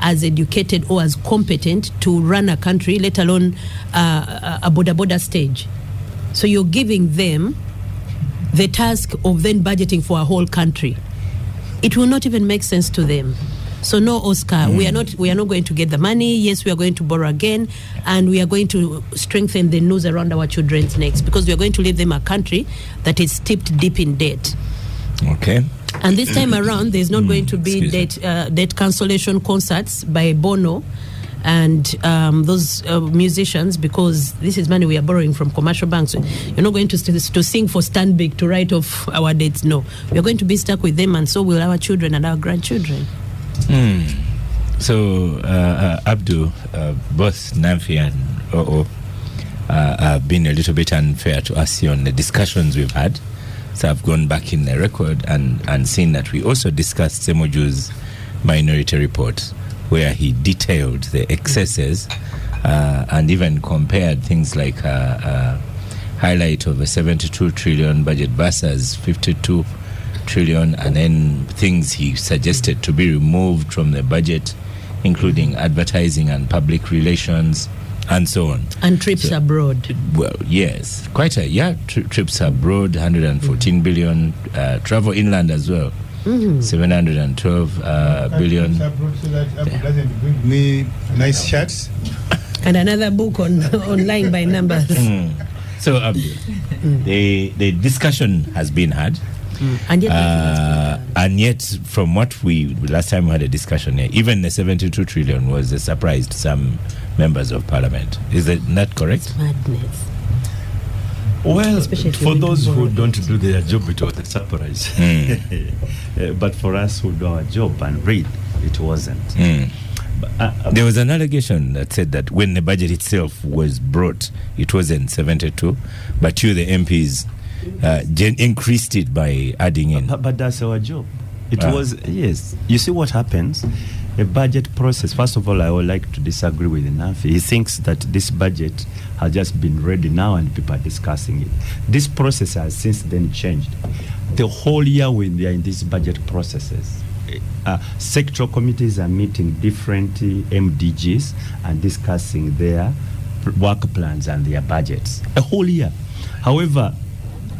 as educated or as competent to run a country, let alone a border stage. So you're giving them the task of then budgeting for a whole country. It will not even make sense to them. So no, Oscar, we are not going to get the money. Yes, we are going to borrow again, and we are going to strengthen the noose around our children's necks, because we are going to leave them a country that is steeped deep in debt. Okay. And this time around, there's not going to be debt cancellation concerts by Bono and those musicians, because this is money we are borrowing from commercial banks. You're not going to sing for Stanbic to write off our debts. No, we are going to be stuck with them, and so will our children and our grandchildren. So, Abdu, both Namfi and Oo have been a little bit unfair to us on the discussions we've had. So I've gone back in the record and seen that we also discussed Semoju's minority report, where he detailed the excesses and even compared things like highlight of a 72 trillion budget versus 52 trillion, and then things he suggested to be removed from the budget, including advertising and public relations, and so on. And trips abroad. Well, yes, quite a trips abroad, 114 billion. Travel inland as well, 712 billion. Doesn't bring me nice shirts. And another book on lying by numbers. So the discussion has been had. And yet, from what last time we had a discussion here, even the 72 trillion was a surprise to some members of parliament. Is that not correct? It's madness. Well, Especially for those who don't do their job, it was a surprise. But for us who do our job and read, it wasn't. There was an allegation that said that when the budget itself was brought, it wasn't 72, but you, the MPs, increased it by adding in. But that's our job. It was, yes. You see what happens? A budget process. First of all, I would like to disagree with Nafi. He thinks that this budget has just been ready now and people are discussing it. This process has since then changed. The whole year when they are in these budget processes, sectoral committees are meeting different MDGs and discussing their work plans and their budgets. A whole year. However,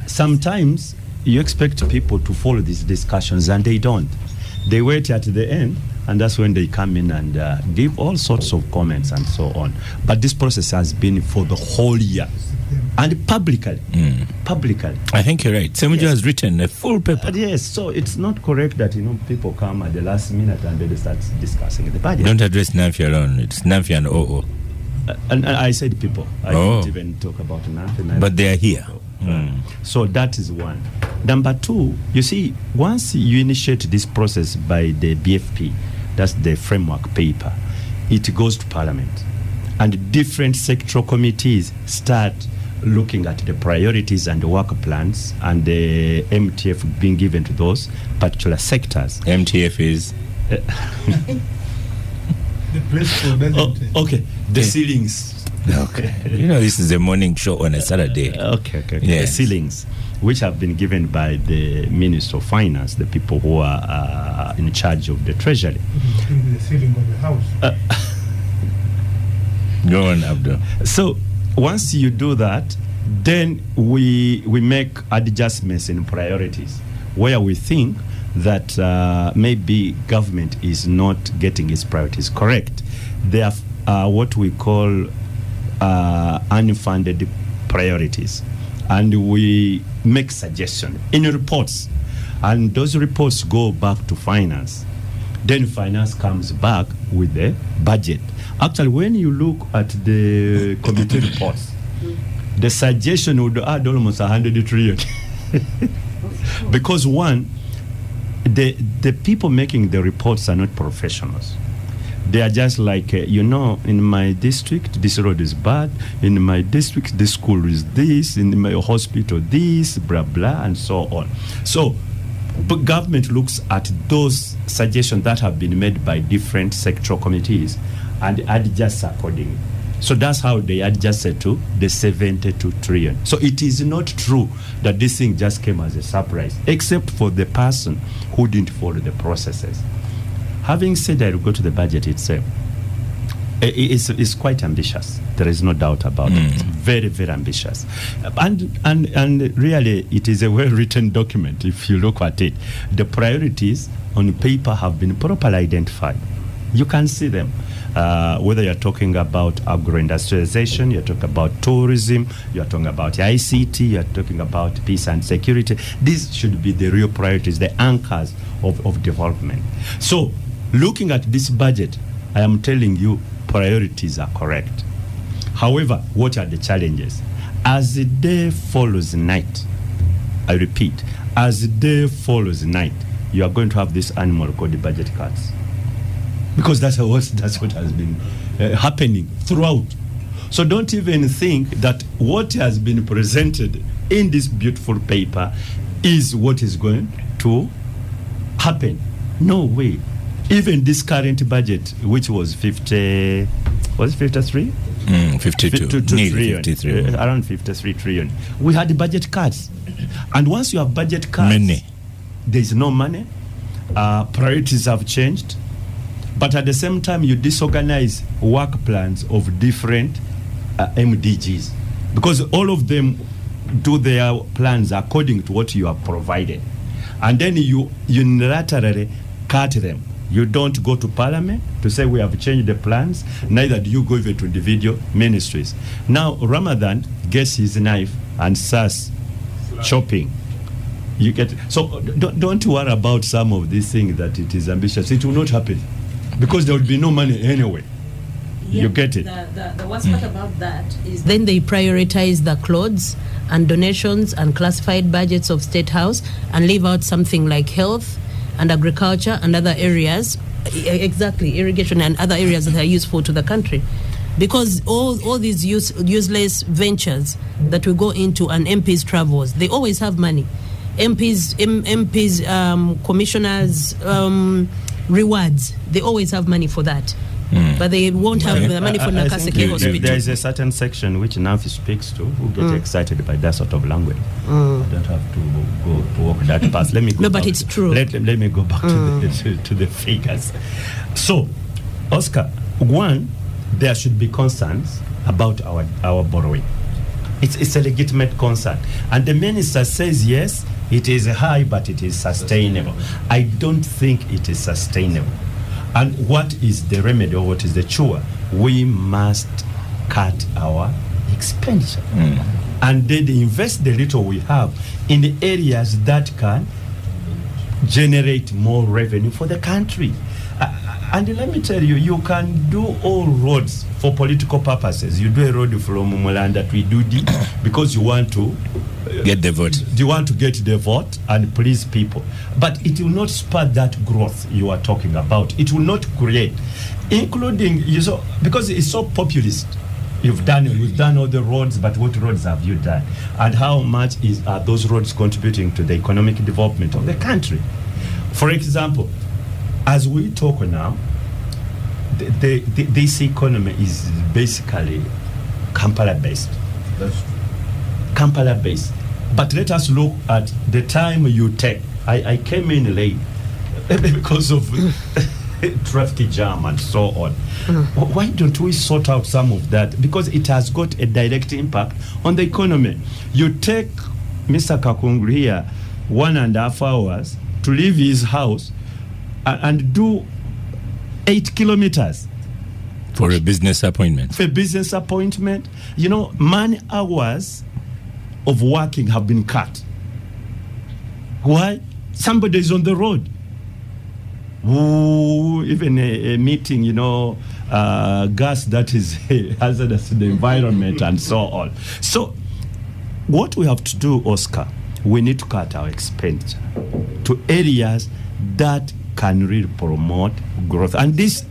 sometimes you expect people to follow these discussions and they don't. They wait at the end, and that's when they come in and give all sorts of comments and so on. But this process has been for the whole year. And publicly. Publicly. I think you're right. Semujo has written a full paper. Yes, so it's not correct that people come at the last minute and they start discussing the budget. Don't address Nafi alone. It's Nafi and OO. And I said people. I didn't even talk about Nafi. But they are here. So that is one. Number two, you see, once you initiate this process by the BFP, that's the framework paper, it goes to Parliament. And different sectoral committees start looking at the priorities and the work plans and the MTF being given to those particular sectors. MTF is? The principle doesn't it? Okay, the ceilings. Okay. This is a morning show on a Saturday. Okay. Yes. The ceilings, which have been given by the Minister of Finance, the people who are in charge of the Treasury. The ceiling of the house. Go on, Abdul. So once you do that, then we make adjustments in priorities where we think that maybe government is not getting its priorities correct. There are what we call unfunded priorities, and we make suggestions in reports, and those reports go back to finance. Then finance comes back with the budget. Actually, when you look at the committee reports, the suggestion would add almost 100 trillion. Because one, the people making the reports are not professionals. They are just like, in my district, this road is bad. In my district, this school is this. In my hospital, this, blah, blah, and so on. So, but government looks at those suggestions that have been made by different sectoral committees and adjusts accordingly. So that's how they adjusted to the 72 trillion. So it is not true that this thing just came as a surprise, except for the person who didn't follow the processes. Having said that, we go to the budget itself. It's quite ambitious. There is no doubt about it. Very, very ambitious. And really, it is a well-written document. If you look at it, the priorities on paper have been properly identified. You can see them. Whether you're talking about agro-industrialization, you're talking about tourism, you're talking about ICT, you're talking about peace and security. These should be the real priorities, the anchors of development. So, looking at this budget, I am telling you, priorities are correct. However, what are the challenges? As the day follows night, I repeat, as the day follows night, you are going to have this animal called the budget cuts. Because that's what has been happening throughout. So don't even think that what has been presented in this beautiful paper is what is going to happen. No way. Even this current budget, which was 53? 52 trillion, 53. Around 53 trillion. We had budget cuts. And once you have budget cuts... Many. there's no money, priorities have changed, but at the same time you disorganize work plans of different MDGs, because all of them do their plans according to what you have provided, and then you unilaterally cut them. You don't go to Parliament to say we have changed the plans, neither do you go even to individual ministries. Now Ramadan gets his knife and starts chopping. You get, so don't worry about some of these things that it is ambitious. It will not happen because there will be no money anyway. Yeah, you get it. The worst part about that is then they prioritize the clothes and donations and classified budgets of State House and leave out something like health and agriculture and other areas, exactly, irrigation and other areas that are useful to the country. Because all these useless ventures that we go into and MPs travels, they always have money. MPs, commissioners, rewards, they always have money for that. But they won't have the money for Nakaseke Hospital. There is a certain section which Nafi speaks to who get excited by that sort of language. I don't have to go walk that path. Let me go. No, but it's true. Let me go back to the figures. So, Oscar, one, there should be concerns about our borrowing. It's a legitimate concern, and the minister says yes, it is high, but it is sustainable. I don't think it is sustainable. And what is the remedy, or what is the cure? We must cut our expenditure and then invest the little we have in the areas that can generate more revenue for the country. And let me tell you, you can do all roads for political purposes. You do a road from Mulanda to Idudi because you want to get the vote. You want to get the vote and please people. But it will not spur that growth you are talking about. It will not create, including, because it's so populist. We've done all the roads, but what roads have you done? And how much are those roads contributing to the economic development of the country? For example, as we talk now, this economy is basically Kampala-based. Kampala-based. But let us look at the time you take. I came in late because of traffic jam and so on. Why don't we sort out some of that? Because it has got a direct impact on the economy. You take Mr. Kakungu here 1.5 hours to leave his house and do 8 kilometers for a business appointment. Man hours of working have been cut. Why? Somebody is on the road. Even a meeting, gas that is hazardous to the environment and so on. So what we have to do, Oscar, we need to cut our expenditure to areas that can really promote growth. And this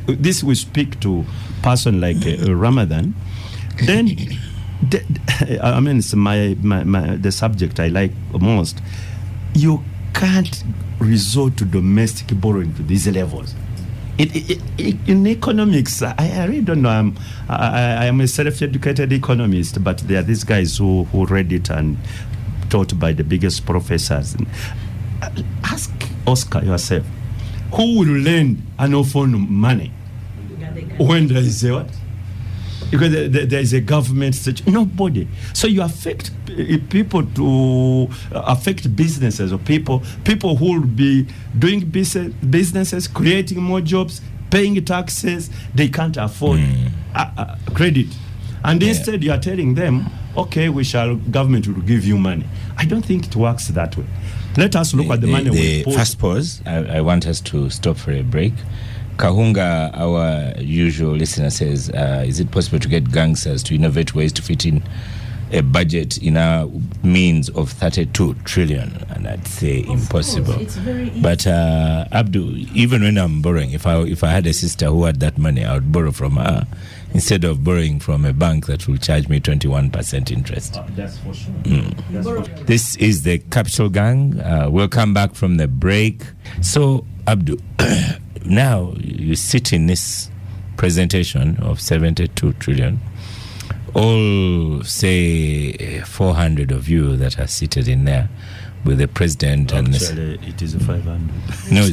we speak to person like Ramadan. Then, it's the subject I like most. You can't resort to domestic borrowing to these levels. In economics, I really don't know. I am a self-educated economist, but there are these guys who read it and taught by the biggest professors. Ask Oscar yourself, who will lend an awful money when there is a what? Because there is a government situation. Nobody. So you affect people to affect businesses or people who will be doing businesses, creating more jobs, paying taxes. They can't afford credit. And instead you are telling them, okay, government will give you money. I don't think it works that way. Let us look at the money we put. First pause. I want us to stop for a break. Kahunga, our usual listener, says, is it possible to get gangsters to innovate ways to fit in a budget in our means of 32 trillion? And I'd say impossible. It's very easy. But Abdu, even when I'm borrowing, if I had a sister who had that money, I would borrow from her instead of borrowing from a bank that will charge me 21% interest. That's for sure. That's for sure. This is the Capital Gang. We'll come back from the break. So, Abdu, now you sit in this presentation of 72 trillion. All, say, 400 of you that are seated in there with the president. Actually, it is 500. No,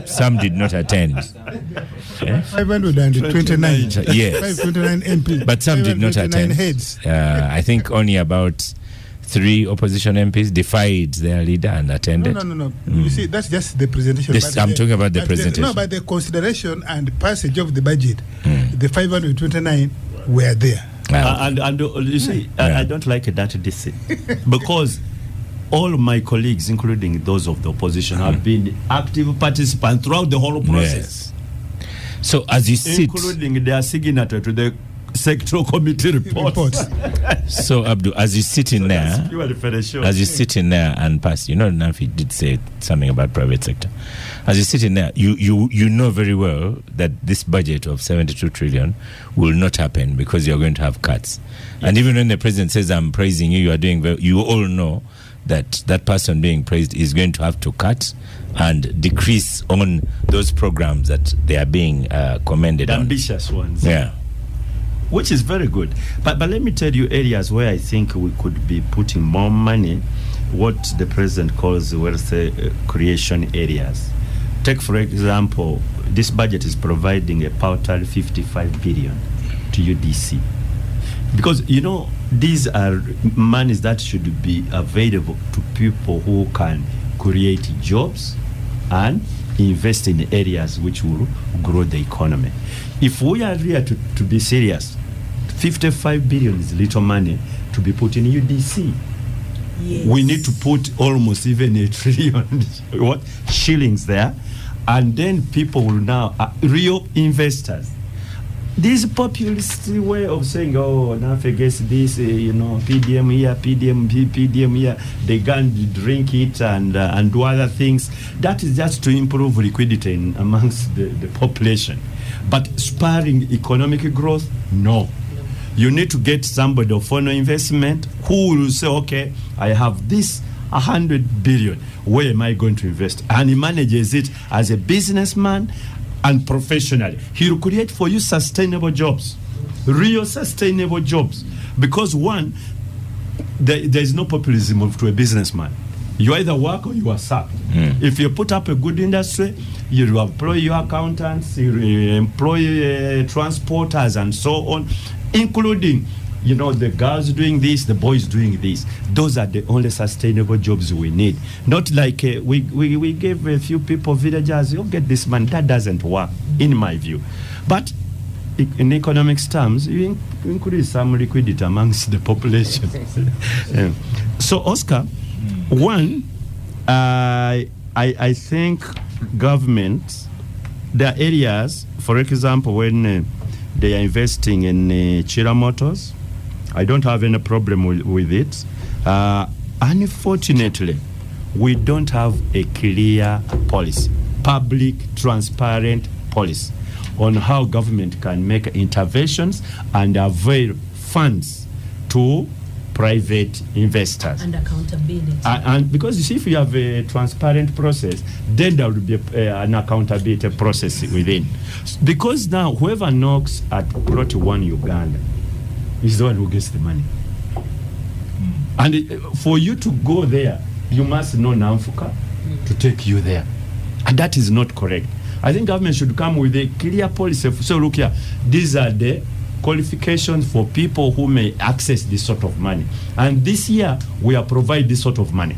some did not attend. 529. Yes. 529 MPs. But some did not attend. Heads. I think only about 3 opposition MPs defied their leader and attended. No. You see, that's just the presentation. I'm talking about the presentation. No, but the consideration and passage of the budget, the 529 were there. And you see, I don't like that DC because all my colleagues, including those of the opposition, have been active participants throughout the whole process. Yes. So as you sit, including their signatory to the sectoral committee reports. So Abdul, as you sit in there, and pass, Nafi did say something about private sector. As you sit in there, you know very well that this budget of 72 trillion will not happen because you're going to have cuts. Yes. And even when the president says, I'm praising you, you are doing well, you all know that person being praised is going to have to cut and decrease on those programs that they are being commended on. Ambitious ones. Yeah. Which is very good. But let me tell you areas where I think we could be putting more money, what the president calls wealth creation areas. Take, for example, this budget is providing a total 55 billion to UDC. Because, these are monies that should be available to people who can create jobs and invest in areas which will grow the economy. If we are here to be serious, 55 billion is little money to be put in UDC. Yes. We need to put almost even $1 trillion shillings there, and then people will now real investors. This populist way of saying, now forget this, PDM here, PDM here, they can drink it and do other things. That is just to improve liquidity amongst the population. But spurring economic growth, no. You need to get somebody of foreign investment who will say, okay, I have this 100 billion. Where am I going to invest? And he manages it as a businessman and professionally. He will create for you sustainable jobs, real sustainable jobs. Because one, there is no populism to a businessman. You either work or you are sacked. If you put up a good industry, you employ your accountants, you employ transporters and so on, including, the girls doing this, the boys doing this. Those are the only sustainable jobs we need. Not like we gave a few people, villagers, you get this money. That doesn't work, in my view. But in economics terms, you increase some liquidity amongst the population. So, Oscar, one, I think government, there are areas, for example, when they are investing in Chira Motors, I don't have any problem with it. Unfortunately, we don't have a clear policy, public, transparent policy on how government can make interventions and avail funds to private investors. And accountability. And because you see, if you have a transparent process, then there will be an accountability process within. Because now, whoever knocks at Plot 1 Uganda is the one who gets the money. And for you to go there, you must know Namfuka to take you there. And that is not correct. I think government should come with a clear policy. So look here, these are the qualifications for people who may access this sort of money. And this year, we are providing this sort of money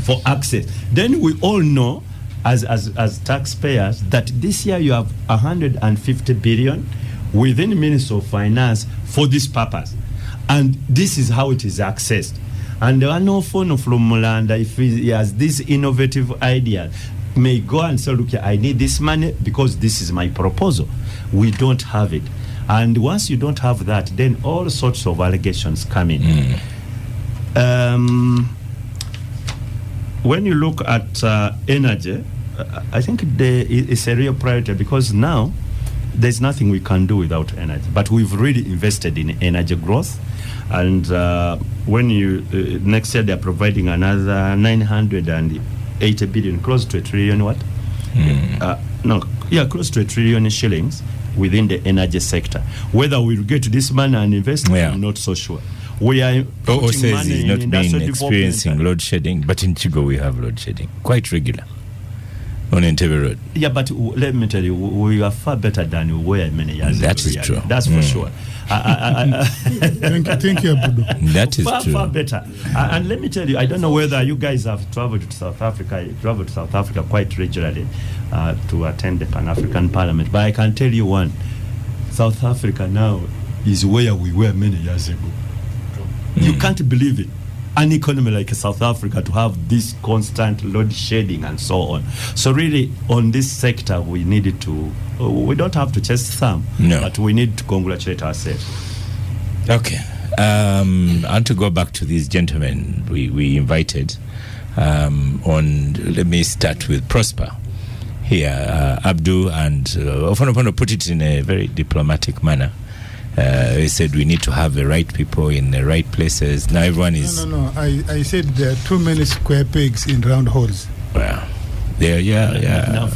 for access. Then we all know, as taxpayers, that this year you have 150 billion within the Ministry of Finance for this purpose. And this is how it is accessed. And there are no phone from Mulanda, if he has this innovative idea, may go and say, look, I need this money because this is my proposal. We don't have it. And once you don't have that, then all sorts of allegations come in. When you look at energy, I think it's a real priority because now there's nothing we can do without energy. But we've really invested in energy growth. And when you next year they're providing another 980 billion, close to $1 trillion, close to $1 trillion shillings within the energy sector. Whether we'll get this money and invest, I'm not so sure. We are Or putting says money he's not in been industrial experiencing development. load shedding, but in Chigo we have load shedding quite regular on Entebbe Road. Yeah, but let me tell you, we are far better than we were many years ago. That is really. true. That's for sure. Thank you, Abudu. That is far, true. far better. And let me tell you, I don't know whether you guys have traveled to South Africa. I travel to South Africa quite regularly to attend the Pan-African Parliament. But I can tell you one, South Africa now is where we were many years ago. You can't believe it. An economy like South Africa to have this constant load shedding and so on. So really, on this sector, we needed to. We don't have to chase some, but we need to congratulate ourselves. Okay. I want to go back to these gentlemen we invited. Let me start with Prosper here, Abdu, and Ofonopono put it in a very diplomatic manner. He said we need to have the right people in the right places. Now everyone is... No. I said there are too many square pegs in round holes. Well, there, yeah.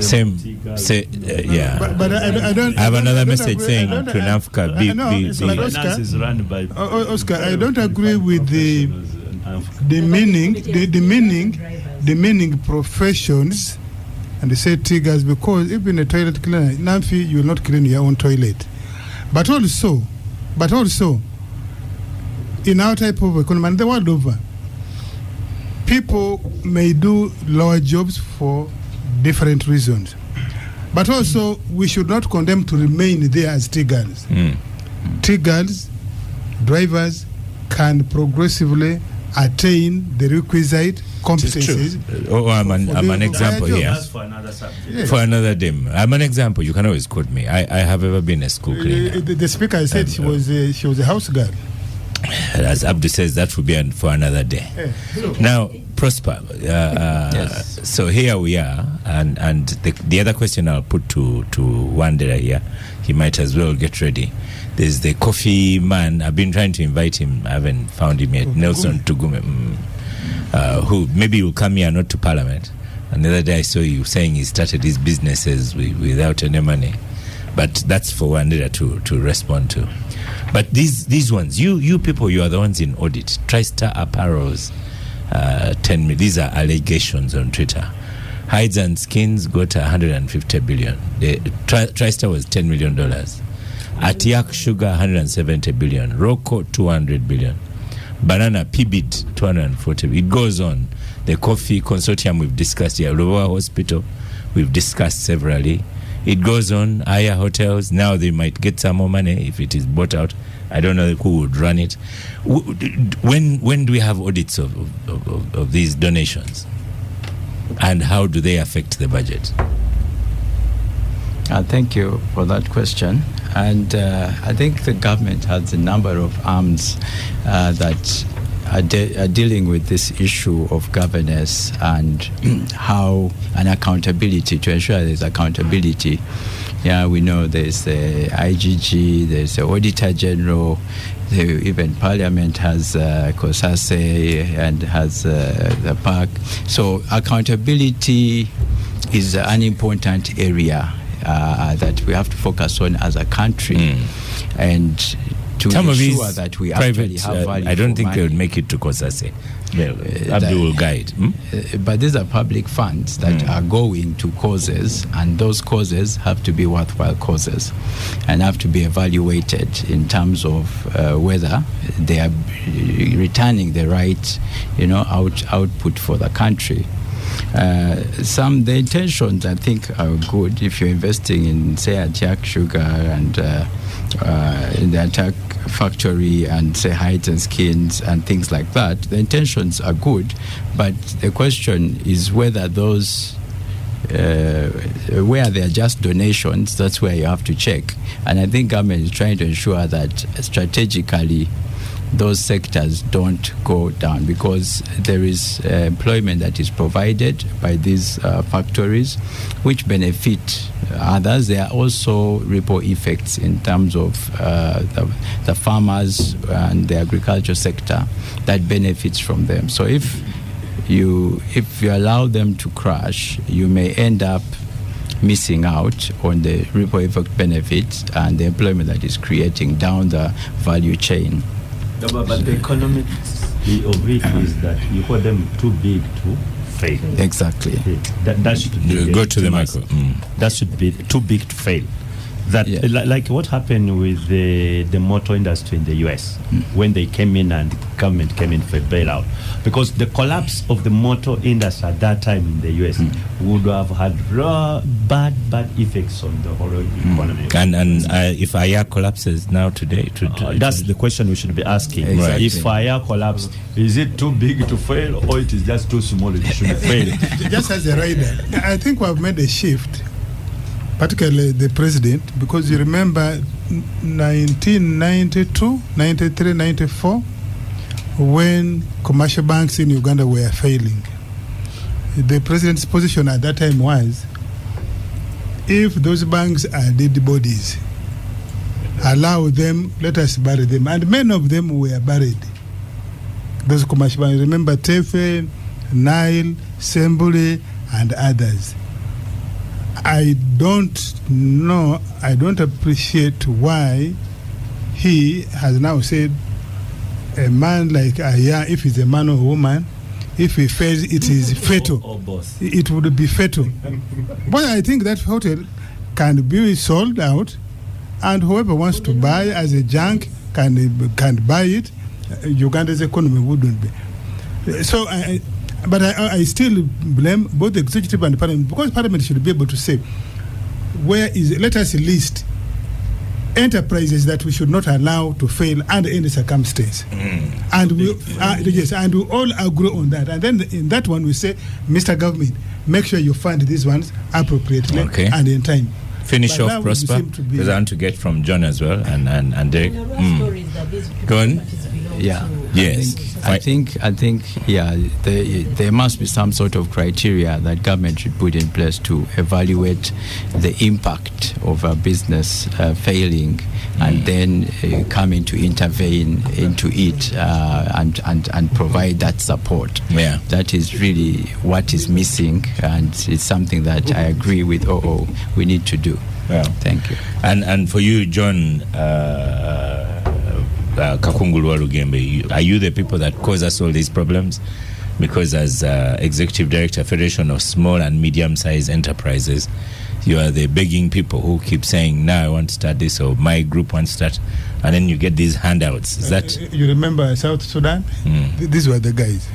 Same, yeah. But I don't... I have another don't message agree- saying I don't- to Nafka, be... but Oscar, Finance is run by Oscar, I don't agree with the meaning professions, and they say triggers, because even a toilet cleaner, Namfi, you will not clean your own toilet. But also, in our type of economy, and the world over, people may do lower jobs for different reasons. But also, we should not condemn to remain there as triggers. Triggers, drivers can progressively attain the requisite competencies. I'm an example here. That's for another subject. Yes. For another day. I'm an example. You can always quote me. I have ever been a school cleaner. The speaker said she was a house girl. As Abdu says, that will be for another day. Now, Prosper. Yes. So here we are, and the other question I'll put to Wandera here, he might as well get ready. There's the coffee man. I've been trying to invite him. I haven't found him yet. Nelson Tugume, who maybe will come here, not to Parliament. And the other day I saw you saying he started his businesses without any money. But that's for Wandera to respond to. But these ones, you people, you are the ones in audit. TriStar Apparels, 10 million. These are allegations on Twitter. Hides and Skins got 150 billion. The TriStar was $10 million. Atiak Sugar 170 billion. Rocco 200 billion. Banana PBIT 240 billion. It goes on. The coffee consortium we've discussed here. Lower Hospital we've discussed severally. It goes on. Higher hotels, now they might get some more money if it is bought out. I don't know who would run it. When do we have audits of these donations? And how do they affect the budget? Thank you for that question. And I think the government has a number of arms that are dealing with this issue of governance and how an accountability, to ensure there's accountability. Yeah, we know there's the IGG, there's the Auditor General, even Parliament has COSASE and has the PAC. So accountability is an important area that we have to focus on as a country, and to ensure that we actually have value. I don't think money. they would make it to COSASE. Abdul will guide. But these are public funds that are going to causes, and those causes have to be worthwhile causes and have to be evaluated in terms of whether they are returning the right, output for the country. The intentions, I think, are good. If you're investing in, say, Atiak Sugar and in the Atiak factory and, say, Hides and Skins and things like that, the intentions are good. But the question is whether those, where they are just donations, that's where you have to check. And I think government is trying to ensure that strategically those sectors don't go down, because there is employment that is provided by these factories which benefit others. There are also ripple effects in terms of the farmers and the agriculture sector that benefits from them. So if you allow them to crash, you may end up missing out on the ripple effect benefits and the employment that is creating down the value chain. But the economics of it is that you call them too big to fail. Exactly. That should be go to the micro. That should be too big to fail. That like what happened with the motor industry in the US when they came in and government came in for bailout, because the collapse of the motor industry at that time in the US would have had bad effects on the whole economy. And if IR collapses now today, that's the question we should be asking. Exactly. If IR collapse, is it too big to fail or it is just too small it should fail? Just as a rider, I think we have made a shift, particularly the president, because you remember 1992, 93, 94, when commercial banks in Uganda were failing. The president's position at that time was, if those banks are dead bodies, allow them, let us bury them. And many of them were buried. Those commercial banks, remember Tefe, Nile, Sembule, and others. I don't know, I don't appreciate why he has now said a man like Aya, if he's a man or woman, if he fails, it is fatal. Or both. It would be fatal. But I think that hotel can be sold out, and whoever wants to buy as a junk can buy it. Uganda's economy wouldn't be. So But I still blame both the executive and the parliament, because parliament should be able to say, let us list enterprises that we should not allow to fail under any circumstance. And we all agree on that. And then in that one we say, Mr. Government, make sure you fund these ones appropriately and in time. Finish off, Prosper, because I want to get from John as well and Derek. Go on. Yeah. Yes. I think there must be some sort of criteria that government should put in place to evaluate the impact of a business failing, and then coming to intervene into it and provide that support. Yeah. That is really what is missing, and it's something that I agree with we need to do. Yeah. Thank you. And for you, John Kakungulu Walugembe, are you the people that cause us all these problems? Because as Executive Director, Federation of Small and Medium-Sized Enterprises, you are the begging people who keep saying, "Now I want to start this," or "My group wants to start," and then you get these handouts. Is that you remember South Sudan? These were the guys.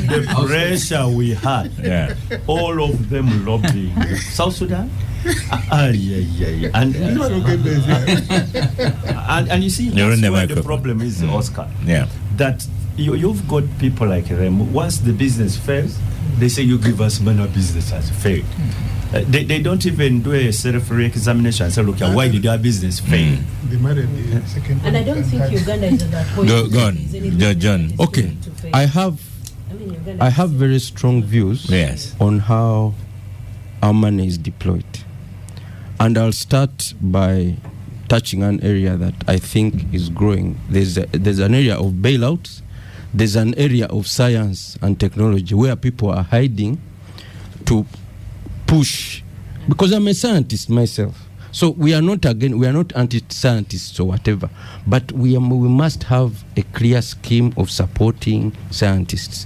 the pressure we had, all of them lobbying South Sudan. And you see, that's where the problem is, Oscar. Yeah. That you've got people like them. Once the business fails, they say, you give us money, business has failed. They don't even do a self-re-examination and say, look, why did our business fail? And I don't think Uganda is at that point. Go on, John. Okay, I have very strong views on how our money is deployed. And I'll start by touching an area that I think is growing. There's an area of bailouts. There's an area of science and technology where people are hiding to push. Because I'm a scientist myself. So we are not anti-scientists or whatever. But we must have a clear scheme of supporting scientists.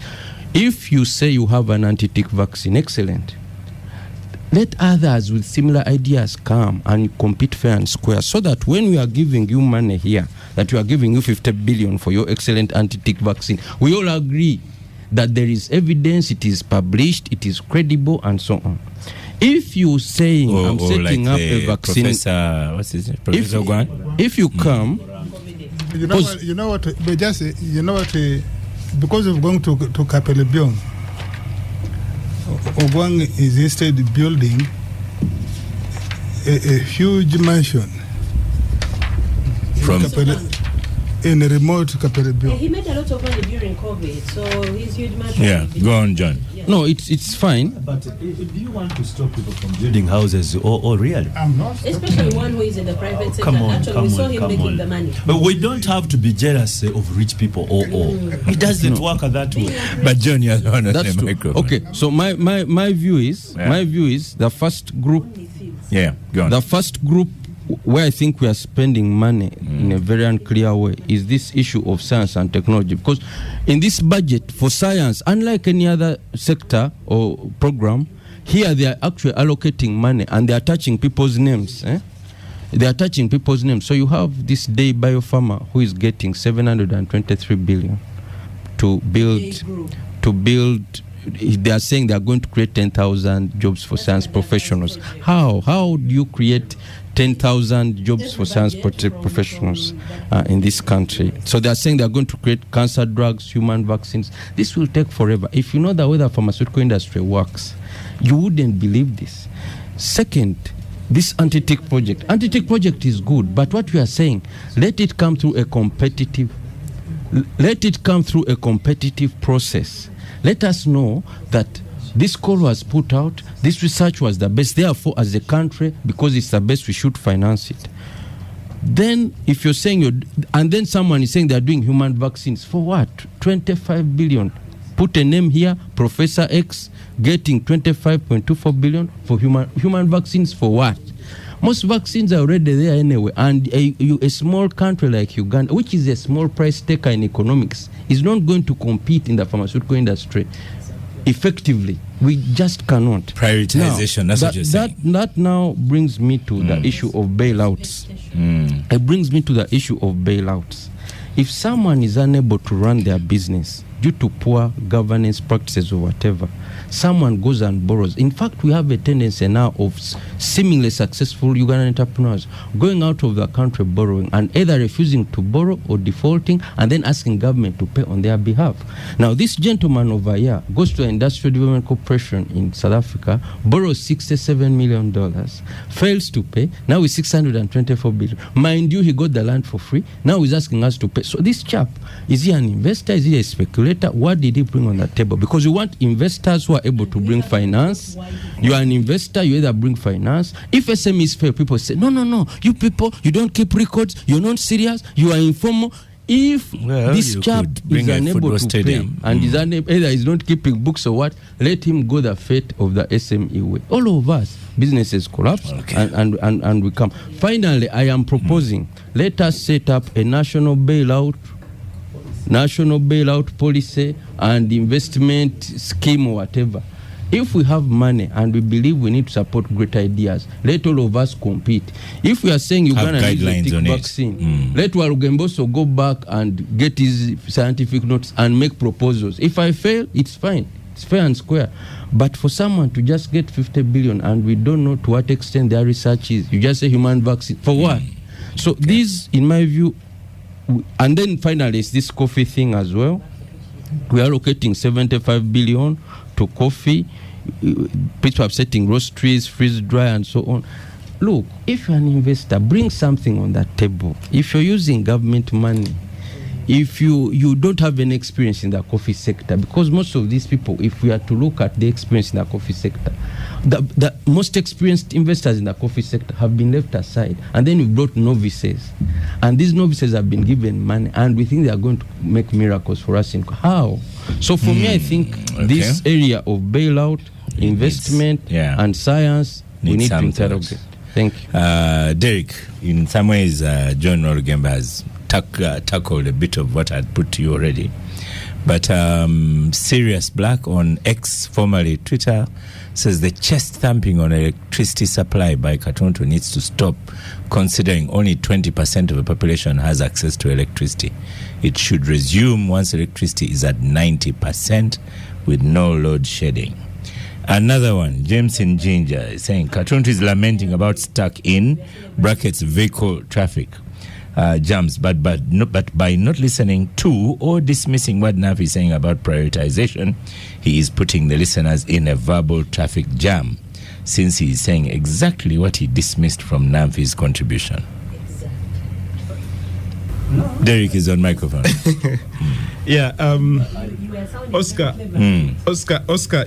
If you say you have an anti-tick vaccine, excellent. Let others with similar ideas come and compete fair and square, so that when we are giving you money here, that we are giving you 50 billion for your excellent anti-tick vaccine, we all agree that there is evidence, it is published, it is credible, and so on. If you saying I'm setting like up a vaccine, Professor, what's his name? Professor Ogwan? If you come, you know what? Because of going to Kapelebion, Ogwang is instead building a huge mansion in a remote Kapelebion. He made a lot of money during COVID, so his huge mansion. Yeah, go on, John. No, it's fine. But do you want to stop people from building houses or really? I'm not. Especially one who is in the private sector. We saw him making the money. But we don't have to be jealous of rich people It doesn't work that way. But John, you're the one on That's the true. microphone. Okay, so my view is the first group. Yeah, go on. The first group where I think we are spending money in a very unclear way is this issue of science and technology. Because in this budget for science, unlike any other sector or program, here they are actually allocating money and they are touching people's names. They are touching people's names. So you have this day biopharma who is getting 723 billion to build. They are saying they are going to create 10,000 jobs for science professionals. How do you create 10,000 jobs for science professionals in this country? So they are saying they are going to create cancer drugs, human vaccines. This will take forever. If you know the way the pharmaceutical industry works, you wouldn't believe this. Second, this anti-tick project. Anti-tick project is good, but what we are saying, let it come through a competitive process. Let us know that this call was put out, this research was the best, therefore as a country, because it's the best, we should finance it. Then if you're saying and then someone is saying they're doing human vaccines, for what? 25 billion. Put a name here, Professor X, getting 25.24 billion for human vaccines, for what? Most vaccines are already there anyway, and a small country like Uganda, which is a small price taker in economics, is not going to compete in the pharmaceutical industry effectively. We just cannot. Prioritization, now, that's what you're saying. That now brings me to the issue of bailouts. It brings me to the issue of bailouts. If someone is unable to run their business due to poor governance practices or whatever, someone goes and borrows. In fact, we have a tendency now of seemingly successful Ugandan entrepreneurs going out of the country borrowing and either refusing to borrow or defaulting and then asking government to pay on their behalf. Now, this gentleman over here goes to an Industrial Development Corporation in South Africa, borrows $67 million, fails to pay. Now it's $624 billion. Mind you, he got the land for free. Now he's asking us to pay. So this chap, is he an investor? Is he a speculator? What did he bring on the table? Because we want investors who are able to bring finance. You are an investor, you either bring finance. If SMEs fail, people say, no, you people, you don't keep records, you're not serious, you are informal. If this chap is unable to pay and is unable, either is not keeping books or what, let him go the fate of the SME way. All of us, businesses collapse and we come. Finally, I am proposing, let us set up a national bailout policy and investment scheme or whatever. If we have money and we believe we need to support great ideas, let all of us compete. If we are saying Uganda needs a tick vaccine, let Walugemboso go back and get his scientific notes and make proposals. If I fail, it's fine. It's fair and square. But for someone to just get 50 billion and we don't know to what extent their research is, you just say human vaccine. For what? So this, in my view, and then finally, it's this coffee thing as well. We are allocating 75 billion to coffee. People are setting roasteries, freeze dry, and so on. Look, if you're an investor, bring something on that table. If you're using government money, if you don't have any experience in the coffee sector, because most of these people, if we are to look at the experience in the coffee sector, the most experienced investors in the coffee sector have been left aside, and then we brought novices, and these novices have been given money, and we think they are going to make miracles for us. How? So for me, I think this area of bailout, investment, and science, we need to interrogate. Thank you. Derek, in some ways, John Olugemba has tackled a bit of what I'd put to you already. But Serious Black on X, formerly Twitter, says the chest thumping on electricity supply by Katuntu needs to stop, considering only 20% of the population has access to electricity. It should resume once electricity is at 90% with no load shedding. Another one, James in Ginger, is saying Katuntu is lamenting about stuck in brackets vehicle traffic jams, but by not listening to or dismissing what Nafi is saying about prioritization, he is putting the listeners in a verbal traffic jam, since he is saying exactly what he dismissed from Nafi's contribution. Derek is on microphone. Yeah, Oscar,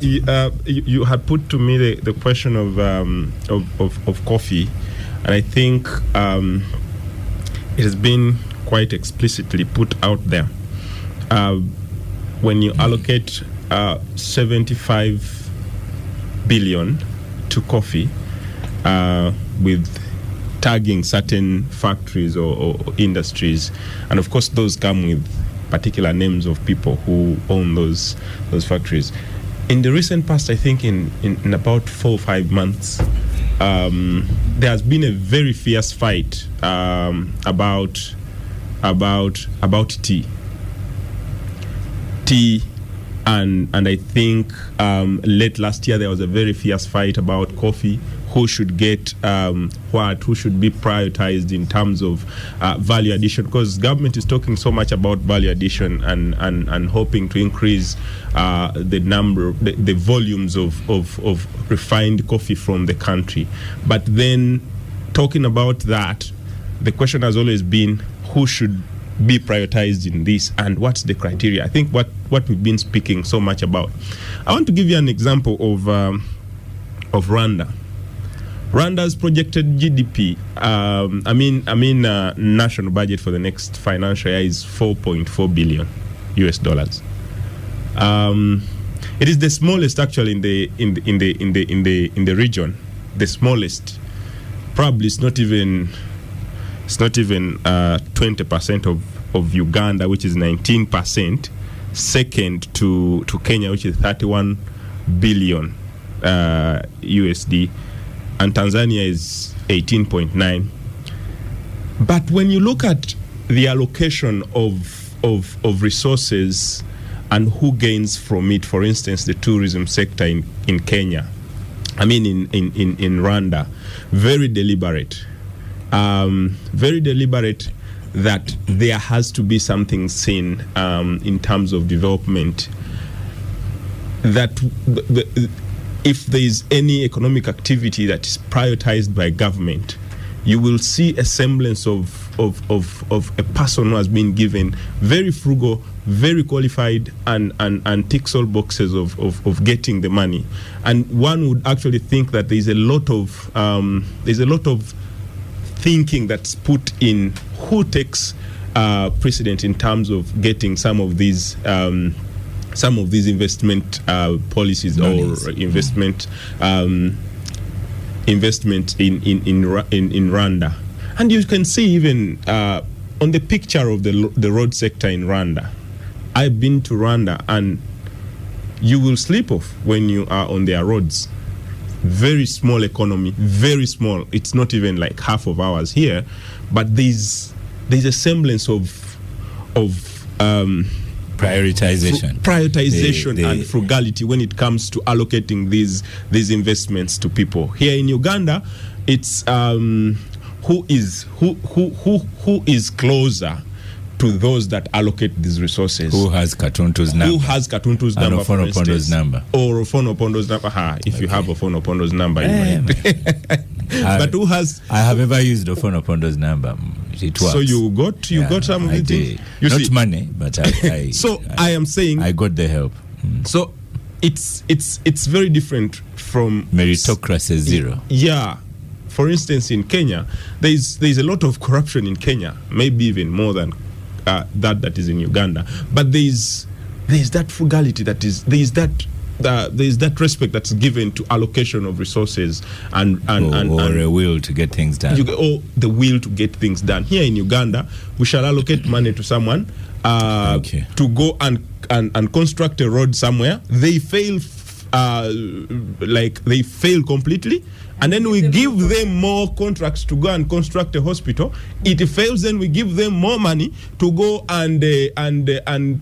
you had put to me the question of coffee, and I think it has been quite explicitly put out there. When you allocate 75 billion to coffee, with tagging certain factories or industries, and of course those come with particular names of people who own those factories. In the recent past, I think in about 4 or 5 months, there has been a very fierce fight about tea, and I think late last year there was a very fierce fight about coffee. Who should get who should be prioritized in terms of value addition, because government is talking so much about value addition and hoping to increase the volumes of refined coffee from the country. But then talking about that, the question has always been who should be prioritized in this and what's the criteria. I think what we've been speaking so much about. I want to give you an example of Rwanda. Rwanda's projected GDP, national budget for the next financial year is $4.4 billion US. It is the smallest actually in the region. The smallest, probably it's not even 20% of Uganda, which is 19%. Second to Kenya, which is 31 billion USD. And Tanzania is 18.9. But when you look at the allocation of resources and who gains from it, for instance, the tourism sector in Kenya, in Rwanda, very deliberate that there has to be something seen in terms of development, that if there is any economic activity that is prioritized by government, you will see a semblance of a person who has been given very frugal, very qualified, and ticks all boxes of getting the money. And one would actually think that there is a lot of thinking that's put in who takes precedent in terms of getting some of these investment policies or investment in Rwanda. And you can see even on the picture of the road sector in Rwanda. I've been to Rwanda, and you will sleep off when you are on their roads. Very small economy, very small. It's not even like half of ours here, but there's a semblance of prioritization and frugality when it comes to allocating these investments to people. Here in Uganda, it's who is closer to those that allocate these resources. Who has Katuntu's number? Who has Katuntu's number, for instance? Number. Or Ofonopondo's number. If you have Ofonopondo's number, you might. But who has? I have ever used Ofonopondo's number. It works. So you got some of it. Not money, but I. So I am saying I got the help. So it's very different from meritocracy zero. Yeah. For instance, in Kenya, there's a lot of corruption in Kenya, maybe even more than that is in Uganda. But there's that frugality, there's that respect that's given to allocation of resources and a will to get things done. The will to get things done. Here in Uganda, we shall allocate money to someone to go and construct a road somewhere. They fail. They fail completely, and then we give them more contracts to go and construct a hospital. It fails, then we give them more money to go and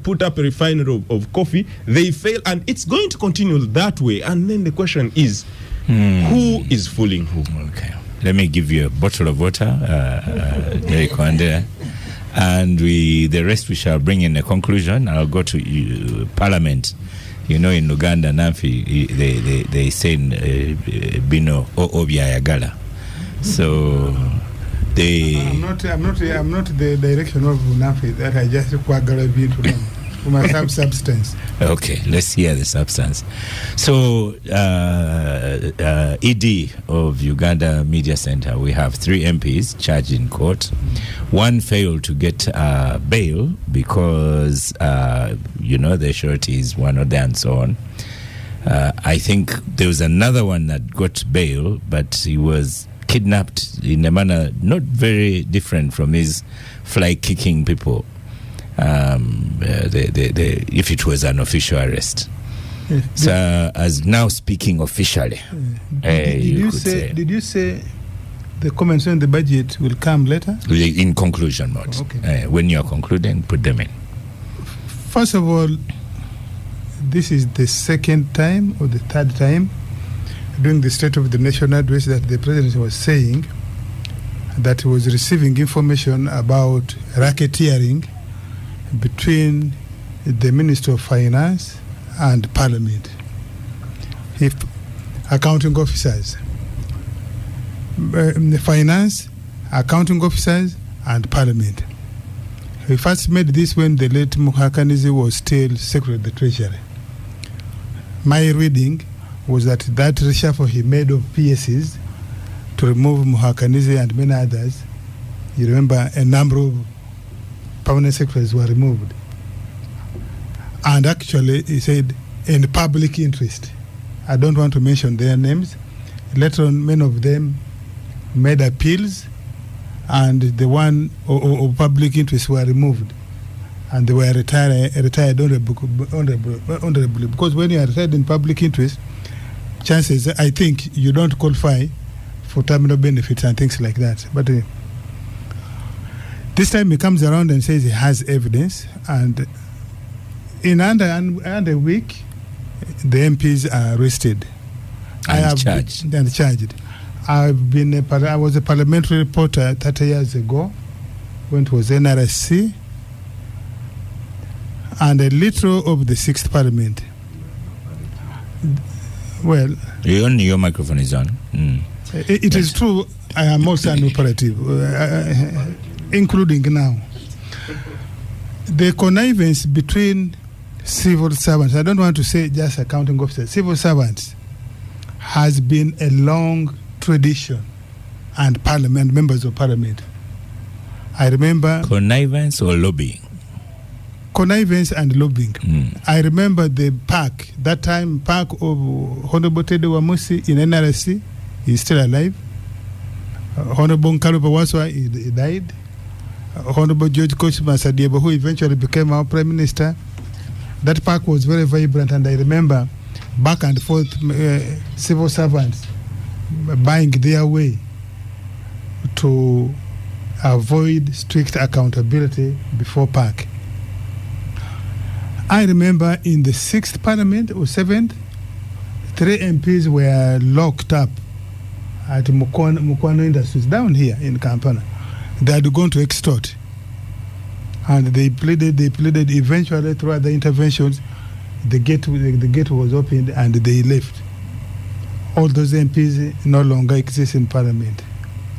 put up a refinery of coffee. They fail, and it's going to continue that way. And then the question is, who is fooling who? Okay, let me give you a bottle of water, and the rest we shall bring in a conclusion. I'll go to Parliament. You know, in Uganda, Namfi, they say Bino Obyayagala. So they. I'm not the direction of Namfi. That I just Kwagala Bin to them. For my substance. Okay, let's hear the substance. So, ED of Uganda Media Center, we have 3 MPs charged in court. One failed to get bail because, the surety is one of them and so on. I think there was another one that got bail, but he was kidnapped in a manner not very different from his fly kicking people. If it was an official arrest. So, as now speaking officially, did you say the comments on the budget will come later? In conclusion mode. Okay. When you are concluding, put them in. First of all, this is the second time or the third time during the State of the Nation address that the President was saying that he was receiving information about racketeering between the Minister of Finance and Parliament. If accounting officers, the finance, accounting officers, and Parliament. We first made this when the late Muhakanizi was still Secretary of the Treasury. My reading was that reshuffle he made of PSs to remove Muhakanizi and many others, you remember a number of permanent secretaries were removed. And actually, he said, in public interest. I don't want to mention their names. Later on, many of them made appeals, and the one of public interest were removed. And they were retired honorably. Because when you are retired in public interest, chances, I think, you don't qualify for terminal benefits and things like that. But this time he comes around and says he has evidence, and in under a week, the MPs are arrested. Charged. I was a parliamentary reporter 30 years ago when it was NRSC and a little of the 6th Parliament. Well, your microphone is on. It is true. I am also an operative, including now. The connivance between civil servants, I don't want to say just accounting officers, civil servants has been a long tradition, and Parliament, members of Parliament. I remember... Connivance or lobbying? Connivance and lobbying. I remember the park, that time park of Honorable Tede Wamusi in NRSC, he's still alive. Honorable Nkalupa Waswa, he died. Honorable George Kochima Sadieba, who eventually became our Prime Minister. That park was very vibrant, and I remember back and forth civil servants buying their way to avoid strict accountability before park. I remember in the 6th Parliament or 7th, 3 MPs were locked up at Mukwano Industries down here in Kampala. They had gone to extort, and they pleaded. Eventually, through other interventions, the gate was opened and they left. All those MPs no longer exist in Parliament.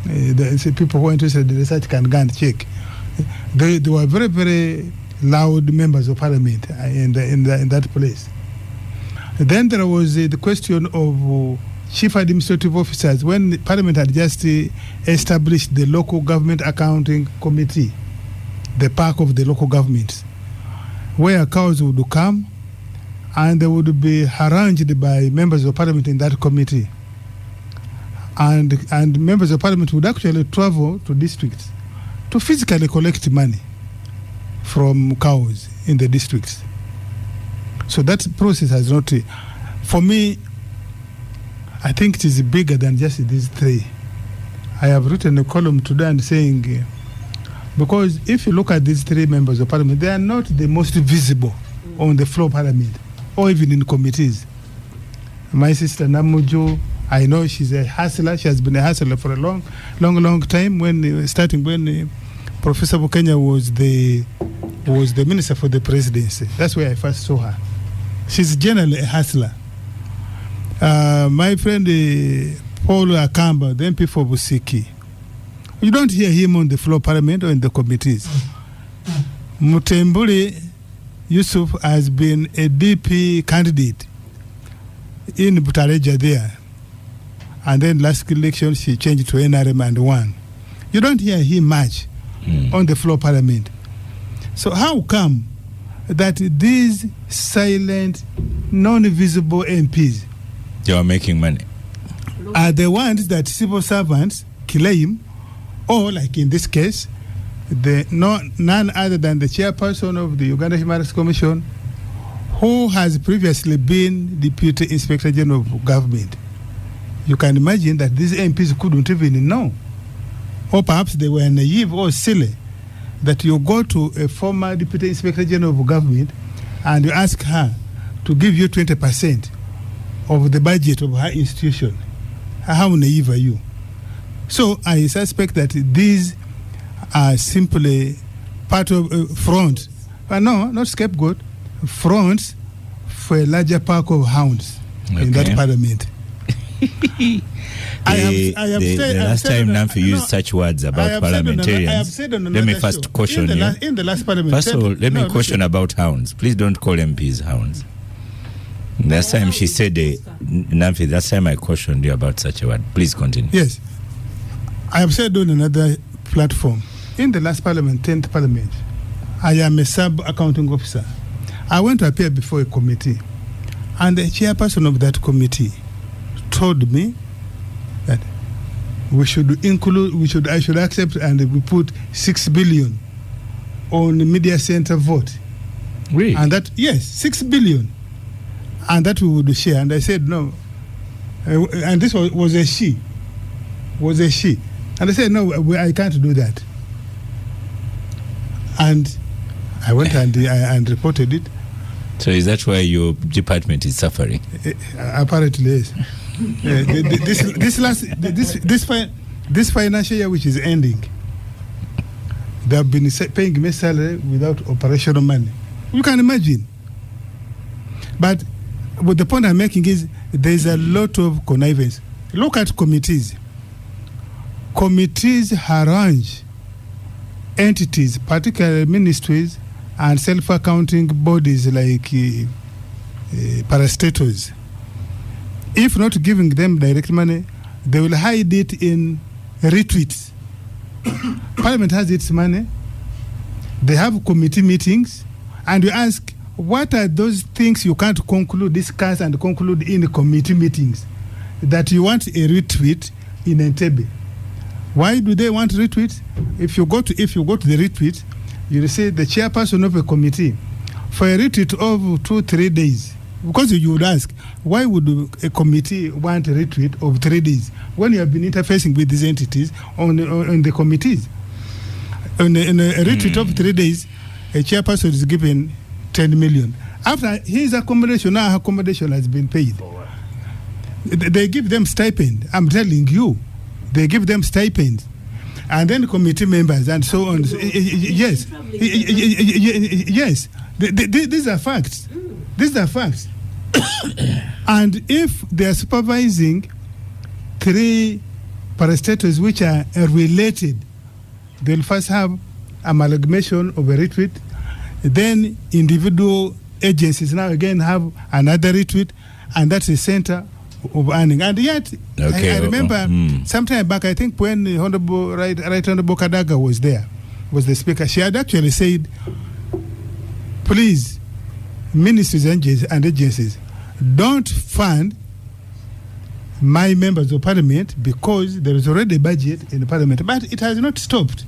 People who are interested in research can go and check. They were very, very loud members of Parliament in that place. Then there was the question of chief administrative officers when Parliament had just established the local government accounting committee, the park of the local governments, where cows would come and they would be harangued by members of Parliament in that committee. And members of Parliament would actually travel to districts to physically collect money from cows in the districts. So that process has not... For me, I think it is bigger than just these 3. I have written a column today and saying, because if you look at these 3 members of Parliament, they are not the most visible on the floor of Parliament or even in committees. My sister Namuju, I know she's a hustler. She has been a hustler for a long time. When Professor Bukenya was the minister for the presidency, that's where I first saw her. She's generally a hustler. My friend Paul Akamba, the MP for Busiki, you don't hear him on the floor of Parliament or in the committees. Mutembule Yusuf has been a DP candidate in Butareja there. And then last election, she changed to NRM and won. You don't hear him much on the floor of Parliament. So how come that these silent, non-visible MPs... They are making money. are the ones that civil servants claim, or like in this case, none other than the chairperson of the Uganda Human Rights Commission, who has previously been Deputy Inspector General of Government. You can imagine that these MPs couldn't even know. Or perhaps they were naive or silly, that you go to a former Deputy Inspector General of Government and you ask her to give you 20% of the budget of her institution. How naive are you? So I suspect that these are simply part of front. No, not scapegoat. Fronts for a larger pack of hounds in that parliament. The last time Namfi used such words about parliamentarians, let me first caution you. In the last parliament. First of all, let me caution about hounds. Please don't call MPs hounds. Last time she said, Namfi, last time I cautioned you about such a word. Please continue. Yes. I have said on another platform, in the last parliament, 10th parliament, I am a sub-accounting officer. I went to appear before a committee, and the chairperson of that committee told me that I should accept and we put 6 billion on the media center vote. Really? And that, yes, 6 billion. And that we would share. And I said, no. And this was a she. And I said, no, I can't do that. And I went and reported it. So is that why your department is suffering? Apparently, yes. This financial year which is ending, they have been paying me salary without operational money. You can imagine. But the point I'm making is there is a lot of connivance. Look at committees. Committees arrange entities, particularly ministries and self-accounting bodies like parastatals. If not giving them direct money, they will hide it in retweets. Parliament has its money. They have committee meetings, and you ask, what are those things you can't discuss and conclude in committee meetings that you want a retweet in Entebbe? Why do they want retweets? If you go to the retweet, you will see the chairperson of a committee for a retweet of 2-3 days. Because you would ask, why would a committee want a retweet of 3 days when you have been interfacing with these entities on the committees? In a retweet of 3 days, a chairperson is given 10 million. After his accommodation, now her accommodation has been paid. They give them stipend. I'm telling you, they give them stipends. And then committee members and so on. Yes. Yes. These are facts. These are facts. And if they are supervising 3 parastatals which are related, they'll first have amalgamation of a retweet. Then individual agencies now again have another retweet, and that's the center of earning. And yet, I remember some time back, I think when the Honorable Right Honorable Kadaga was the speaker, she had actually said, please, ministries and agencies, don't fund my members of parliament because there is already a budget in the parliament. But it has not stopped.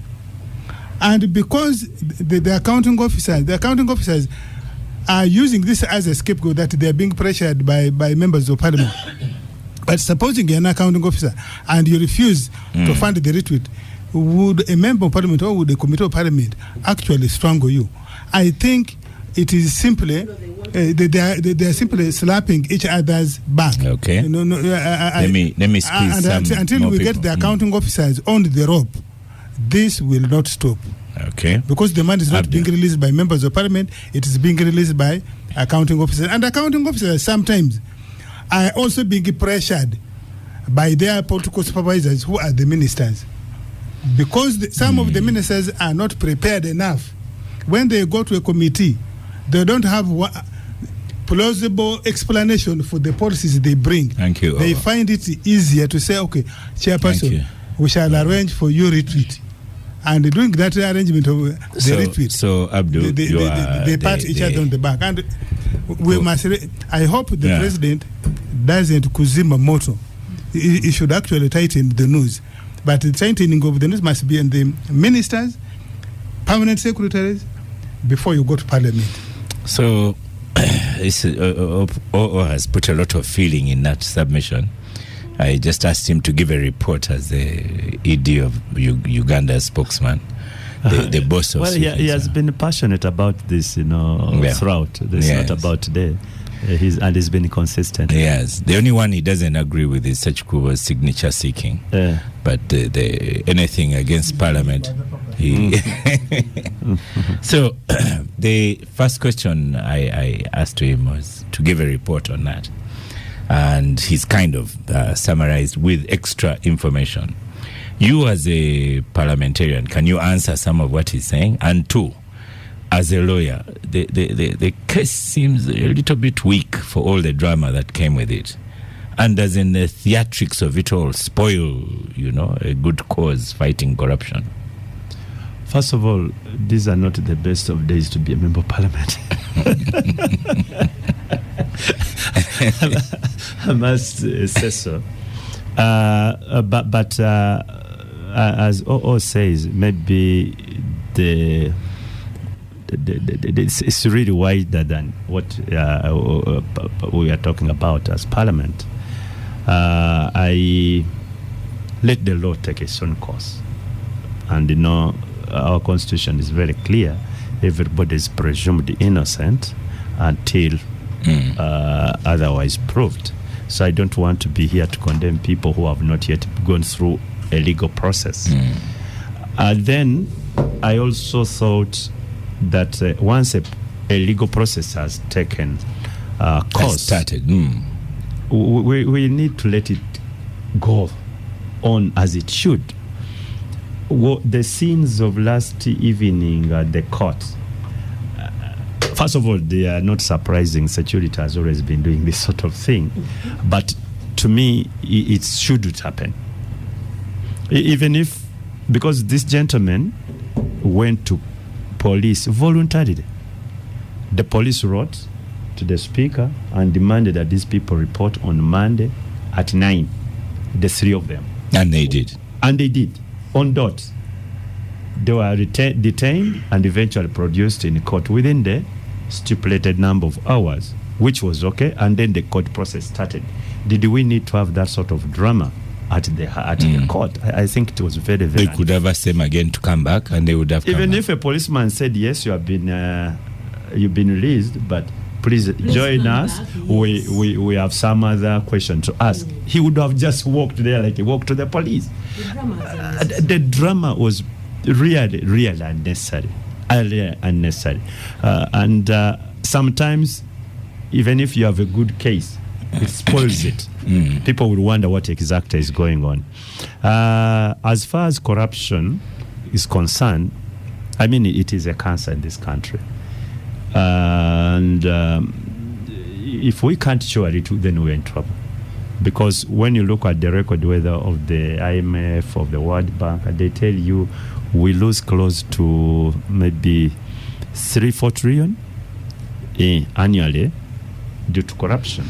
And because the accounting officers are using this as a scapegoat, that they are being pressured by members of parliament. But supposing you're an accounting officer and you refuse to fund the retweet, would a member of parliament or would a committee of parliament actually strangle you? I think it is simply they are simply slapping each other's back. Okay. Let me squeeze until we get the accounting officers on the rope, this will not stop. Okay. Because the money is not being released by members of parliament, it is being released by accounting officers. And accounting officers sometimes are also being pressured by their political supervisors, who are the ministers. Because some of the ministers are not prepared enough. When they go to a committee, they don't have plausible explanation for the policies they bring. Thank you. They find it easier to say, okay, chairperson, we shall arrange for your retweet. And doing that arrangement of the retweet, so Abdul, they pat each other on the back. And we must. I hope the president doesn't kuzima moto he should actually tighten the noose. But the tightening of the noose must be in the ministers, permanent secretaries, before you go to parliament. So, OO has put a lot of feeling in that submission. I just asked him to give a report as the ED of Uganda's spokesman, the boss of. Well, he has been passionate about this, throughout. This is not about today. He's been consistent. Yes. The only one he doesn't agree with is Sachku was signature seeking. But anything against Parliament, he. So, the first question I asked to him was to give a report on that. And he's kind of summarized with extra information. You as a parliamentarian, can you answer some of what he's saying? And two, as a lawyer, the case seems a little bit weak for all the drama that came with it. And doesn't the theatrics of it all spoil, a good cause fighting corruption? First of all, these are not the best of days to be a member of parliament. I must say so. But as OO says, maybe it's really wider than what we are talking about as parliament. I let the law take its own course. And our constitution is very clear. Everybody is presumed innocent until otherwise proved. So I don't want to be here to condemn people who have not yet gone through a legal process. Then I also thought that once a legal process has taken course, started, we need to let it go on as it should. The scenes of last evening at the court, first of all, they are not surprising. Security has always been doing this sort of thing. But to me, it shouldn't happen. Even if, because this gentleman went to police voluntarily. The police wrote to the speaker and demanded that these people report on Monday at 9, the three of them. And they did. And they did. On dot. They were detained and eventually produced in court within the stipulated number of hours, which was okay, and then the court process started. Did we need to have that sort of drama at the court? I think it was very, very. They could have asked them again to come back, and they would have. Even if a policeman said, "Yes, you've been released, but please join us. Yes. We have some other question to ask." He would have just walked there like he walked to the police. The drama was really unnecessary. And sometimes, even if you have a good case, it spoils it. People will wonder what exactly is going on. As far as corruption is concerned, I mean, it is a cancer in this country. And if we can't show it, then we're in trouble. Because when you look at the record, whether of the IMF, of the World Bank, they tell you we lose close to maybe 3-4 trillion annually due to corruption.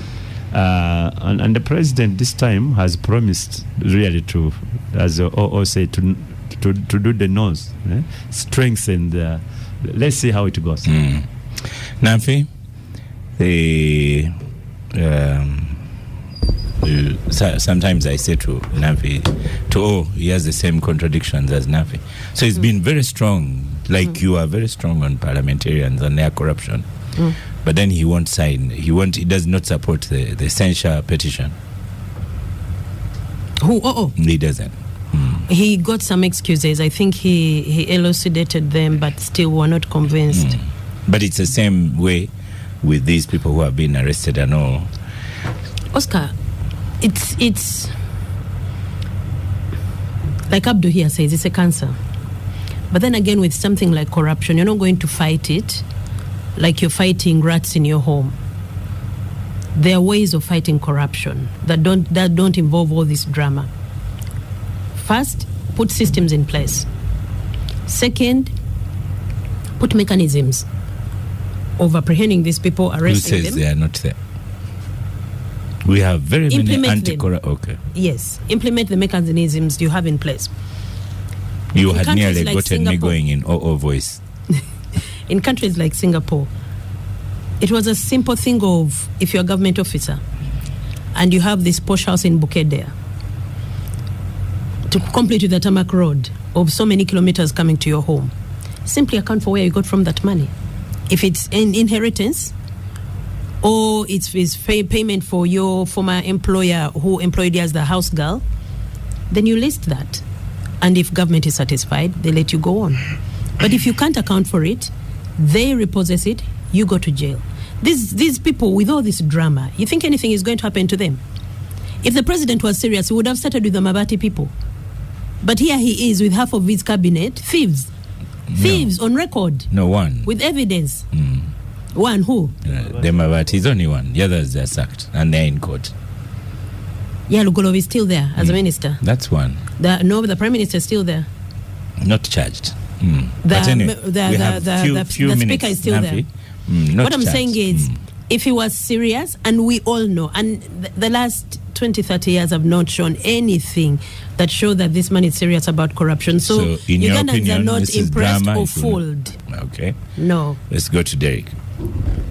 And the president this time has promised really to, as OO said, to do the nose, strengthen the. Let's see how it goes. Nafi, sometimes I say to Nafi, he has the same contradictions as Nafi. So he's been very strong, like you are very strong on parliamentarians and their corruption. But then he won't sign. He does not support the censure petition. Who? He doesn't. He got some excuses. I think he elucidated them, but still were not convinced. But it's the same way with these people who have been arrested and all. Oscar, it's like Abdu here says, it's a cancer. But then again, with something like corruption, you're not going to fight it like you're fighting rats in your home. There are ways of fighting corruption that don't involve all this drama. First, put systems in place. Second, put mechanisms of apprehending these people, arresting them. Who says they are not there? We have very many Implement anti-corruption. Okay. Yes, implement the mechanisms you have in place. You In had countries nearly like gotten me Singapore- going in OO voice. In countries like Singapore, it was a simple thing of, if you're a government officer and you have this posh house in Bukit there, to complete with the tarmac road of so many kilometers coming to your home, simply account for where you got from that money. If it's an inheritance, or it's payment for your former employer who employed you as the house girl, then you list that. And if government is satisfied, they let you go on. But if you can't account for it, they repossess it, you go to jail. These people with all this drama, you think anything is going to happen to them? If the president was serious, he would have started with the Mabati people. But here he is with half of his cabinet, thieves. Thieves on record. No one. With evidence. One who? The Mabati is only one. The others are sacked and they're in court. Yeah, Lugolov is still there as a minister. That's one. The prime minister is still there. Not charged. But anyway, the speaker is still there. What I'm saying is, if he was serious, and we all know, and the last 20, 30 years have not shown anything that show that this man is serious about corruption. So in your Ugandans opinion, are not this is impressed drama, or fooled. Okay. No. Let's go to Derek.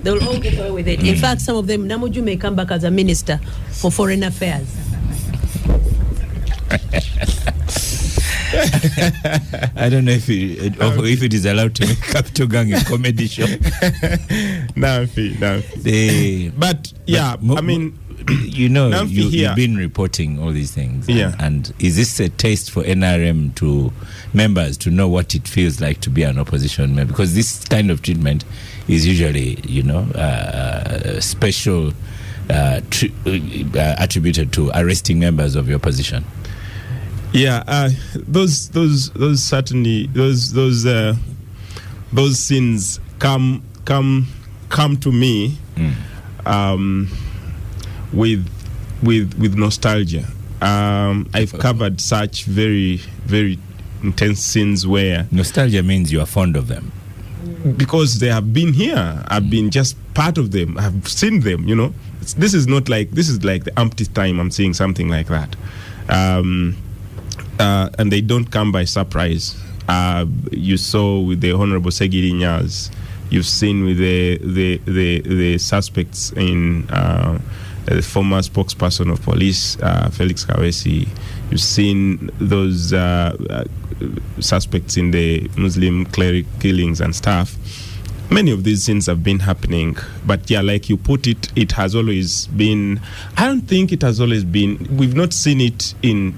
They will all get away with it. In fact, some of them, Namuju may come back as a minister for foreign affairs. I don't know if it is allowed to make Capital Gang a comedy show. But yeah, I mean, you've been reporting all these things. Yeah. And is this a taste for NRM to members to know what it feels like to be an opposition member? Because this kind of treatment is usually, special attributed to arresting members of your opposition. Yeah, those certainly those sins come to me with nostalgia. I've covered such very, very intense sins where nostalgia means you are fond of them because they have been here. I've been just part of them. I've seen them. This is like the umpteenth time I'm seeing something like that. And they don't come by surprise. You saw with the Honorable Segiri Nyaz. You've seen with the suspects in the former spokesperson of police, Felix Kawesi. You've seen those suspects in the Muslim cleric killings and stuff. Many of these things have been happening, but yeah, like you put it, it has always been. I don't think it has always been. We've not seen it in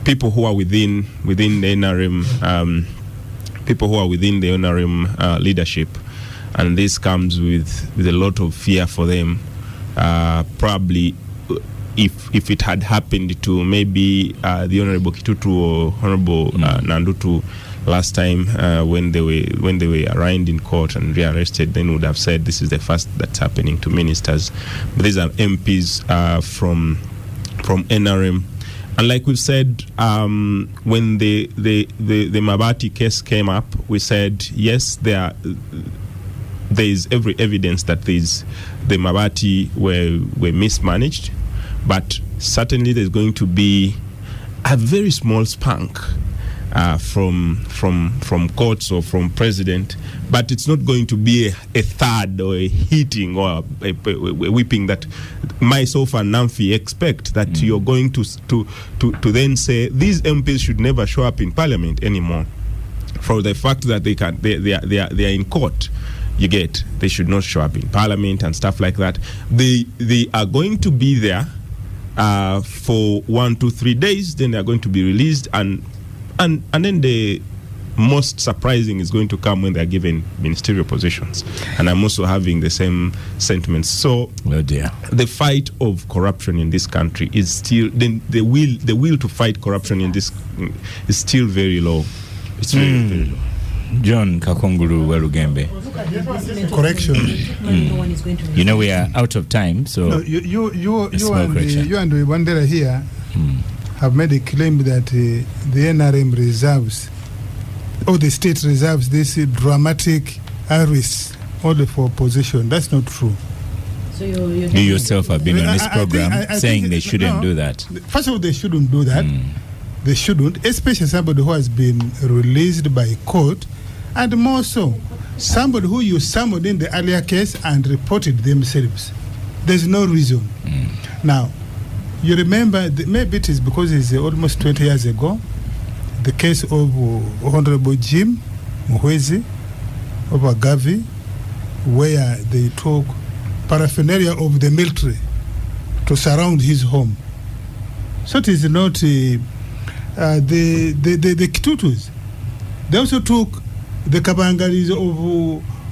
people who are within the NRM, people who are within the NRM leadership, and this comes with a lot of fear for them. Probably, if it had happened to maybe the Honorable Kitutu or Honorable Nandutu last time when they were arraigned in court and rearrested, then would have said this is the first that's happening to ministers. But these are MPs from NRM. And like we've said, when the Mabati case came up, we said, yes, there is every evidence that the Mabati were mismanaged, but certainly there's going to be a very small spunk from courts or from president, but it's not going to be a thud or a hitting or a whipping that myself and Namfi expect that you're going to then say these MPs should never show up in parliament anymore for the fact that they are in court. You get, they should not show up in parliament and stuff like that. They are going to be there for 1, 2, 3 days, then they are going to be released, and then the most surprising is going to come when they are given ministerial positions. And I'm also having the same sentiments. So the fight of corruption in this country is still, the will to fight corruption in this is still very low. It's very, very low. John Kakonguru Werugembe. Correction. We are out of time, so no, you and Wandera here have made a claim that the NRM reserves, or the state reserves, this dramatic iris only for opposition. That's not true. So you yourself have been on this program I saying think they shouldn't do that. First of all, they shouldn't do that. They shouldn't, especially somebody who has been released by court, and more so, somebody who you summoned in the earlier case and reported themselves. There's no reason. Now, you remember, maybe it is because it's almost 20 years ago, the case of Honorable Jim Muhwezi of Agavi, where they took paraphernalia of the military to surround his home. So it is not the Kitutus. They also took the Kabangaris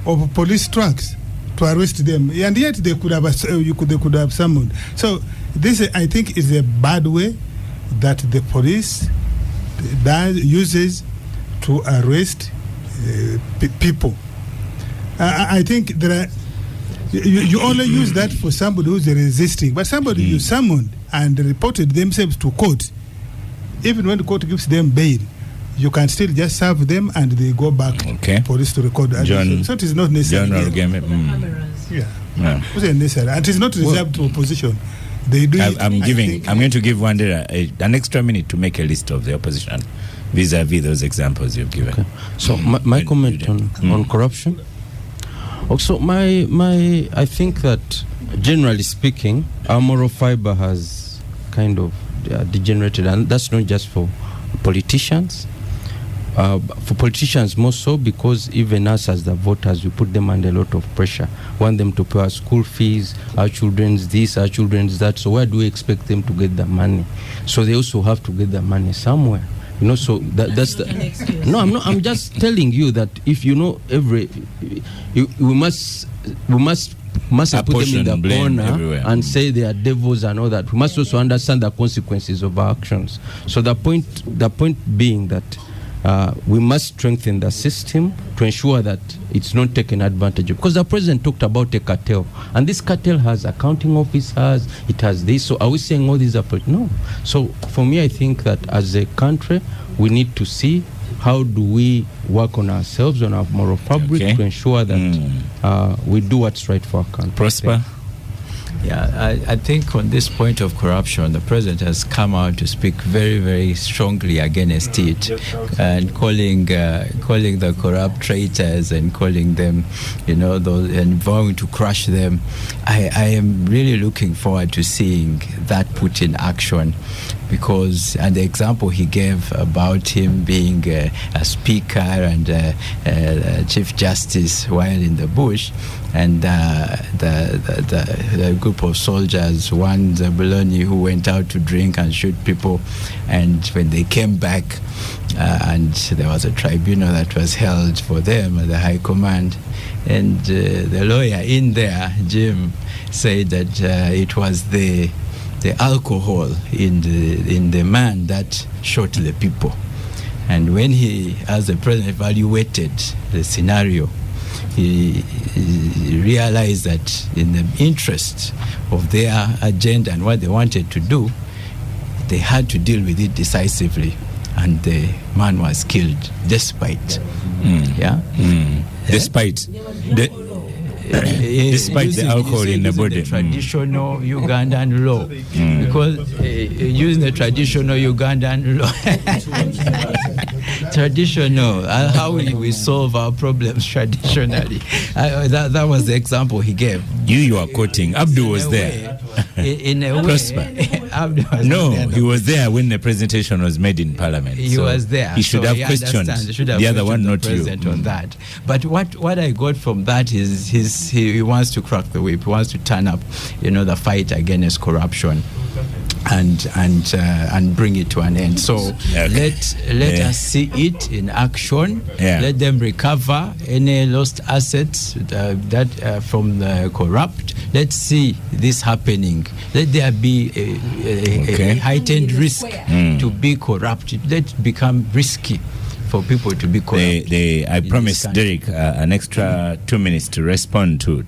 of police trucks to arrest them, and yet they could have summoned. So this, I think, is a bad way that the police uses to arrest people. I think there are. You only use that for somebody who's resisting, but somebody you summoned and reported themselves to court, even when the court gives them bail, you can still just serve them and they go back to police to record. John, so it is not necessary. It's necessary. And it is not reserved to opposition. They do I'm going to give Wandera an extra minute to make a list of the opposition vis-a-vis those examples you've given. Okay. So my comment on corruption. Also, I think that generally speaking, our moral fiber has kind of degenerated, and that's not just for politicians. For politicians more so, because even us as the voters, we put them under a lot of pressure. Want them to pay our school fees, our children's this, our children's that. So where do we expect them to get the money? So they also have to get the money somewhere. You know, so that's the. No, I'm not. I'm just telling you that if you know we must put them in the corner everywhere and say they are devils and all that. We must also understand the consequences of our actions. So the point being that we must strengthen the system to ensure that it's not taken advantage of. Because the president talked about a cartel, and this cartel has accounting officers, it has this. So are we saying all these are no? So for me, I think that as a country, we need to see how do we work on ourselves, on our moral fabric, to ensure that we do what's right for our country. Prosper? Yeah, I think on this point of corruption, the president has come out to speak very, very strongly against it, and calling the corrupt traitors and calling them, those, and vowing to crush them. I am really looking forward to seeing that put in action, because and the example he gave about him being a speaker and a chief justice while in the bush, and the group of soldiers, one Zabuloni, who went out to drink and shoot people, and when they came back, and there was a tribunal that was held for them at the High Command, and the lawyer in there, Jim, said that it was the alcohol in the man that shot the people. And when he, as the president, evaluated the scenario, he realized that in the interest of their agenda and what they wanted to do, they had to deal with it decisively, and the man was killed despite. Despite the alcohol in the body. The traditional Ugandan law, because using the traditional Ugandan law, traditional, how we solve our problems traditionally. That was the example he gave. You are quoting. Abdul was there. In a way, Abdul was there. He was there when the presentation was made in Parliament. He was there. He should have questioned the other one, not you. On that. But what I got from that is he wants to crack the whip. He wants to turn up, the fight against corruption, and bring it to an end. So let us see it in action. Let them recover any lost assets that from the corrupt. Let's see this happening. Let there be a heightened risk to be corrupt. Let it become risky for people to be corrupt. I promised Derek an extra 2 minutes to respond to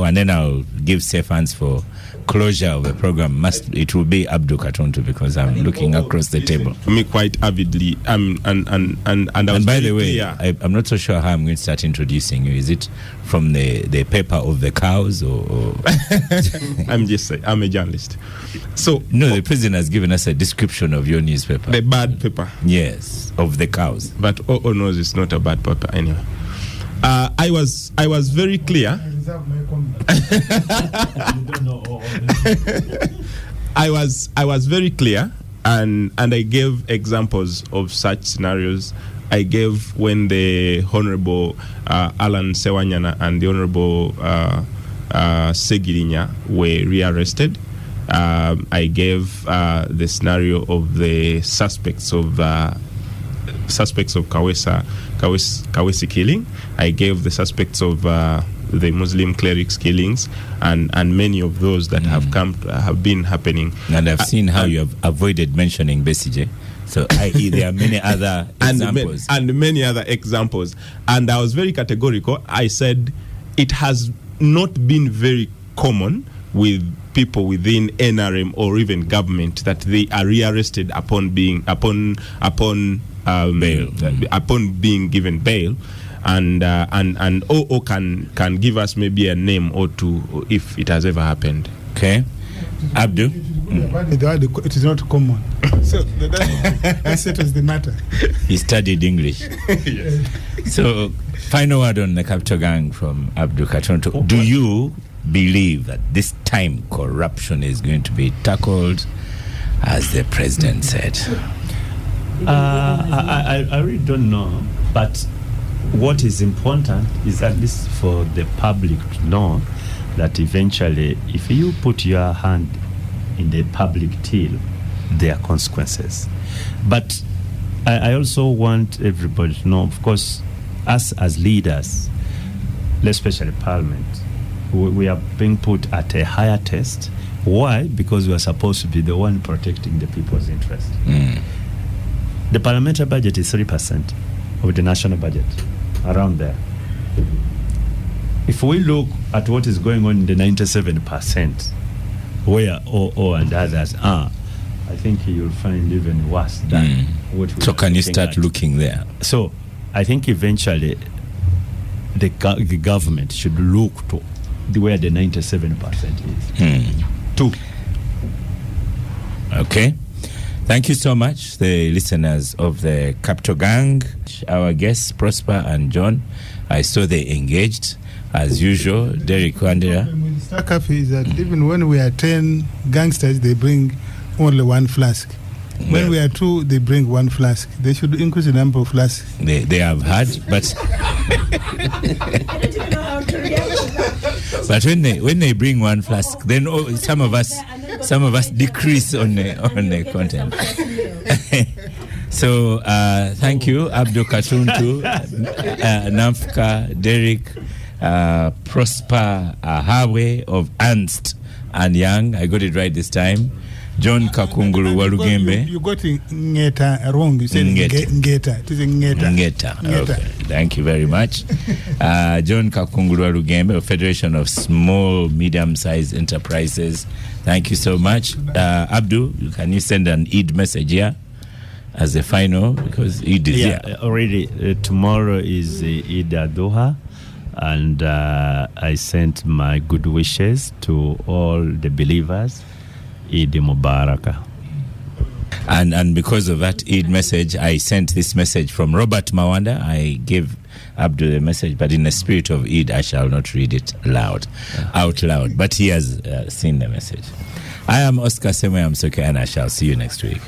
and then I'll give safe hands for closure of the program. It will be Abdul Katuntu, because I'm looking across the table. Me quite avidly, and by the way, I'm not so sure how I'm going to start introducing you. Is it from the paper of the cows or? I'm a journalist. So no, the president has given us a description of your newspaper. The bad paper. Yes, of the cows. But OO knows it's not a bad paper anyway. I was very clear. I was very clear, and I gave examples of such scenarios. I gave when the Honorable Alan Sewanyana and the Honorable Segirinya were rearrested. I gave the scenario of the suspects of Kawesi killing. I gave the suspects of the Muslim clerics killings, and many of those that have been happening. And I've seen how you have avoided mentioning Besije. So there are many other examples. And many other examples. And I was very categorical. I said it has not been very common with people within NRM or even government that they are rearrested upon being given bail, and OO can give us maybe a name or two if it has ever happened. Okay, Abdul. It is not common, so that settles the matter. He studied English. Yes. So, final word on the capital gang from Abdul Katuntu. Do you believe that this time corruption is going to be tackled, as the president said? I really don't know, but what is important is at least for the public to know that eventually, if you put your hand in the public till, there are consequences. But I also want everybody to know, of course, us as leaders, especially Parliament, we are being put at a higher test. Why? Because we are supposed to be the one protecting the people's interest. The parliamentary budget is 3% of the national budget, around there. If we look at what is going on in the 97%, where OO and others are, I think you'll find even worse than what we So can you start at. looking there? So I think eventually the government should look to where the 97% is. Two. Okay. Thank you so much, the listeners of the Capital Gang. Our guests, Prosper and John, I saw they engaged, as usual. Derek Wandera. With Star Cafe is that even when we are 10 gangsters, they bring only one flask. When we are 2, they bring one flask. They should increase the number of flasks. They have had, but but when they bring one flask, then some of us decrease on the content. So thank you, Abdul Katuntu, Namfka, Derek, Prosper Ahawe of Ernst and Young. I got it right this time. John Kakungulu Walugembe. You got Ngeta wrong. You said Ngeta. It is Ngeta. Okay. Thank you very much. John Kakungulu Walugembe of Federation of Small Medium-Sized Enterprises. Thank you so much. Abdul, can you send an Eid message here as a final, because Eid is here. Already tomorrow is Eid al-Adha, and I sent my good wishes to all the believers. Eid Mubarak. And because of that Eid message, I sent this message from Robert Mawanda. I gave Abdul a message, but in the spirit of Eid, I shall not read it out loud. But he has seen the message. I am Oscar Semoyamsoke, and I shall see you next week.